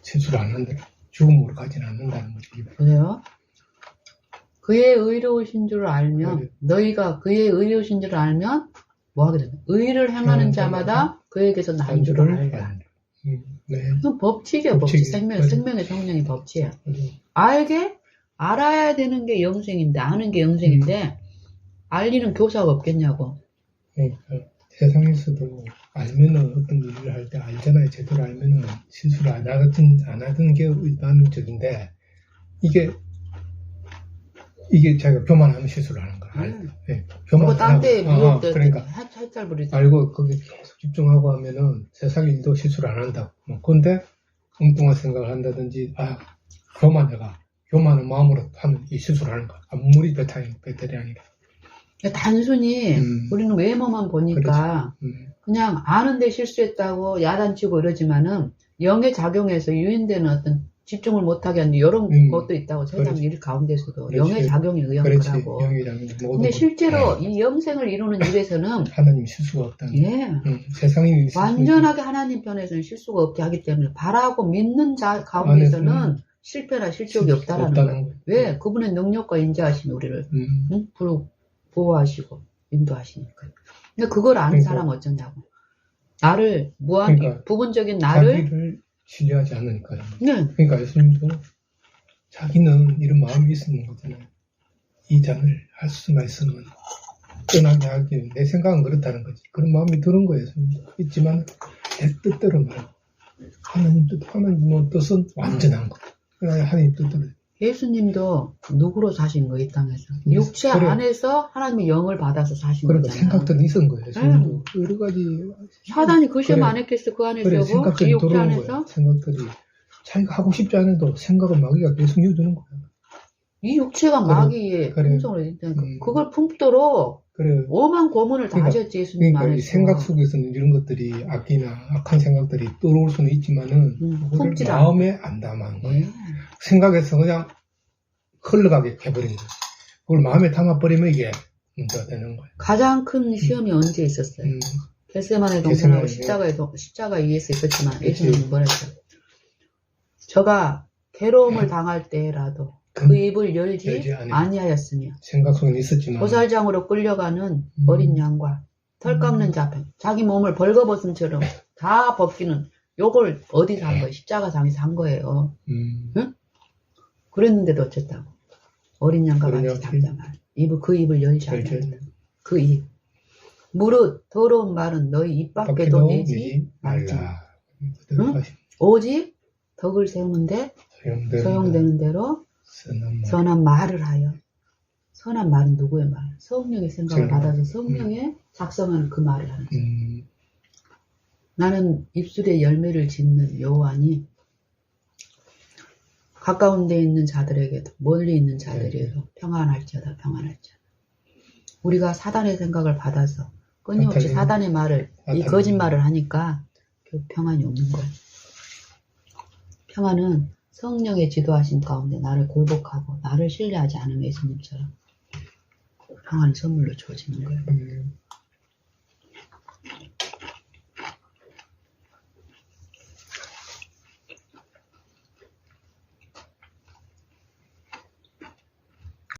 실수를 안 한다. 죽음으로 가지는 않는다는 거지. 그래요? 그의 의로우신 줄 알면 너희가 그의 의로우신 줄 알면 뭐 하게 되나? 의를 행하는 자마다 그에게서 난 줄을 알라. 그건 법칙이야. 법칙. 생명의 성령의 법칙이야. 알아야 되는 게 영생인데 아는 게 영생인데 알리는 교사가 없겠냐고. 세상에서도 알면은 어떤 일을 할 때 알잖아요. 제대로 알면은 실수를 안 하던 게 일반적인데 이게 자기가 교만하면 실수를 하는 거야. 교만. 딴 데 미울 때 그러니까 살살 부리지. 알고 거기 계속 집중하고 하면은 세상 일도 실수를 안 한다고. 근데 엉뚱한 생각을 한다든지 교만해가 요만한 마음으로 하는 이 실수를 하는 거야. 아무리 베테랑이라. 단순히 우리는 외모만 보니까 그냥 아는데 실수했다고 야단치고 이러지만은 영에 작용해서 유인되는 어떤 집중을 못하게 하는 이런 것도 있다고 세상 일 가운데서도 영의 작용에 의한 거라고. 근데 실제로 이 영생을 이루는 일에서는 하나님 실수가 없다는 예. 세상이 완전하게 하나님 편에서는 실수가 없게 하기 때문에 바라고 믿는 자 가운데서는 실패나 실족이 없다라는 거예요. 왜? 그분의 능력과 인자하심이 우리를 보호하시고 인도하시니까요. 근데 그걸 아는 사람은 어쩌냐고. 나를 부분적인 나를 자기를 신뢰하지 않으니까요. 네. 그러니까 예수님도 자기는 이런 마음이 있었는 거잖아요. 이 잔을 할 수만 있으면 떠나게 하기 내 생각은 그렇다는 거지. 그런 마음이 드는 거예요. 있지만 내 뜻대로 말하고 하나님 뜻은 완전한 거. 하나님 뜻대로. 예수님도 누구로 사신 거 이 땅에서? 육체 안에서 하나님의 영을 받아서 사신 거잖아요. 생각들이 있었던 거예요. 예수님도 여러 가지 사단이 그 시험 안 했겠어? 그 안에서 이 생각들이 육체 들어오는 안에서? 거예요. 생각들이 자기가 하고 싶지 않아도 생각은 마귀가 계속 이어주는 거예요. 이 육체가 마귀의 품성을 있다니까 그걸 품도록 오만 고문을 다 하셨지 예수님 그러니까 안에서. 이 생각 속에서는 이런 것들이 악기나 악한 생각들이 떠오를 수는 있지만은 그걸 마음에 안 담아는 거예요. 생각에서 그냥 흘러가게 해버린 거예요. 그걸 마음에 담아버리면 이게 문제가 되는 거예요. 가장 큰 시험이 언제 있었어요? 겟세마네 동산하고 십자가 위에서 있었지만 예수님은 뭐랬어요? 저가 괴로움을 당할 때라도 그 입을 열지 아니하였으며 생각 속에 있었지만 고살장으로 끌려가는 어린 양과 털 깎는 자편 자기 몸을 벌거벗은처럼 다 벗기는 요걸 어디서 한 거예요? 십자가상에서 한 거예요. 응? 그랬는데도 어쨌다고 어린 양과 같이 담담한 그 입을 열지 않는 그 입. 무릇 더러운 말은 너희 입 밖에도 내지 말자. 응? 오직 덕을 세우는데 소용되는 대로 선한 말을 하여. 선한 말은 누구의 말? 성령의 생각을 받아서 성령의 작성하는 그 말을 하는 거죠. 나는 입술에 열매를 짓는 요한이 가까운 데 있는 자들에게도 멀리 있는 자들에게도 평안할지어다 평안할지어다. 우리가 사단의 생각을 받아서 끊임없이 사단의 말을 이 거짓말을 하니까 평안이 없는 거예요. 평안은 성령의 지도하신 가운데 나를 굴복하고 나를 신뢰하지 않은 예수님처럼 평안이 선물로 주어지는 거예요.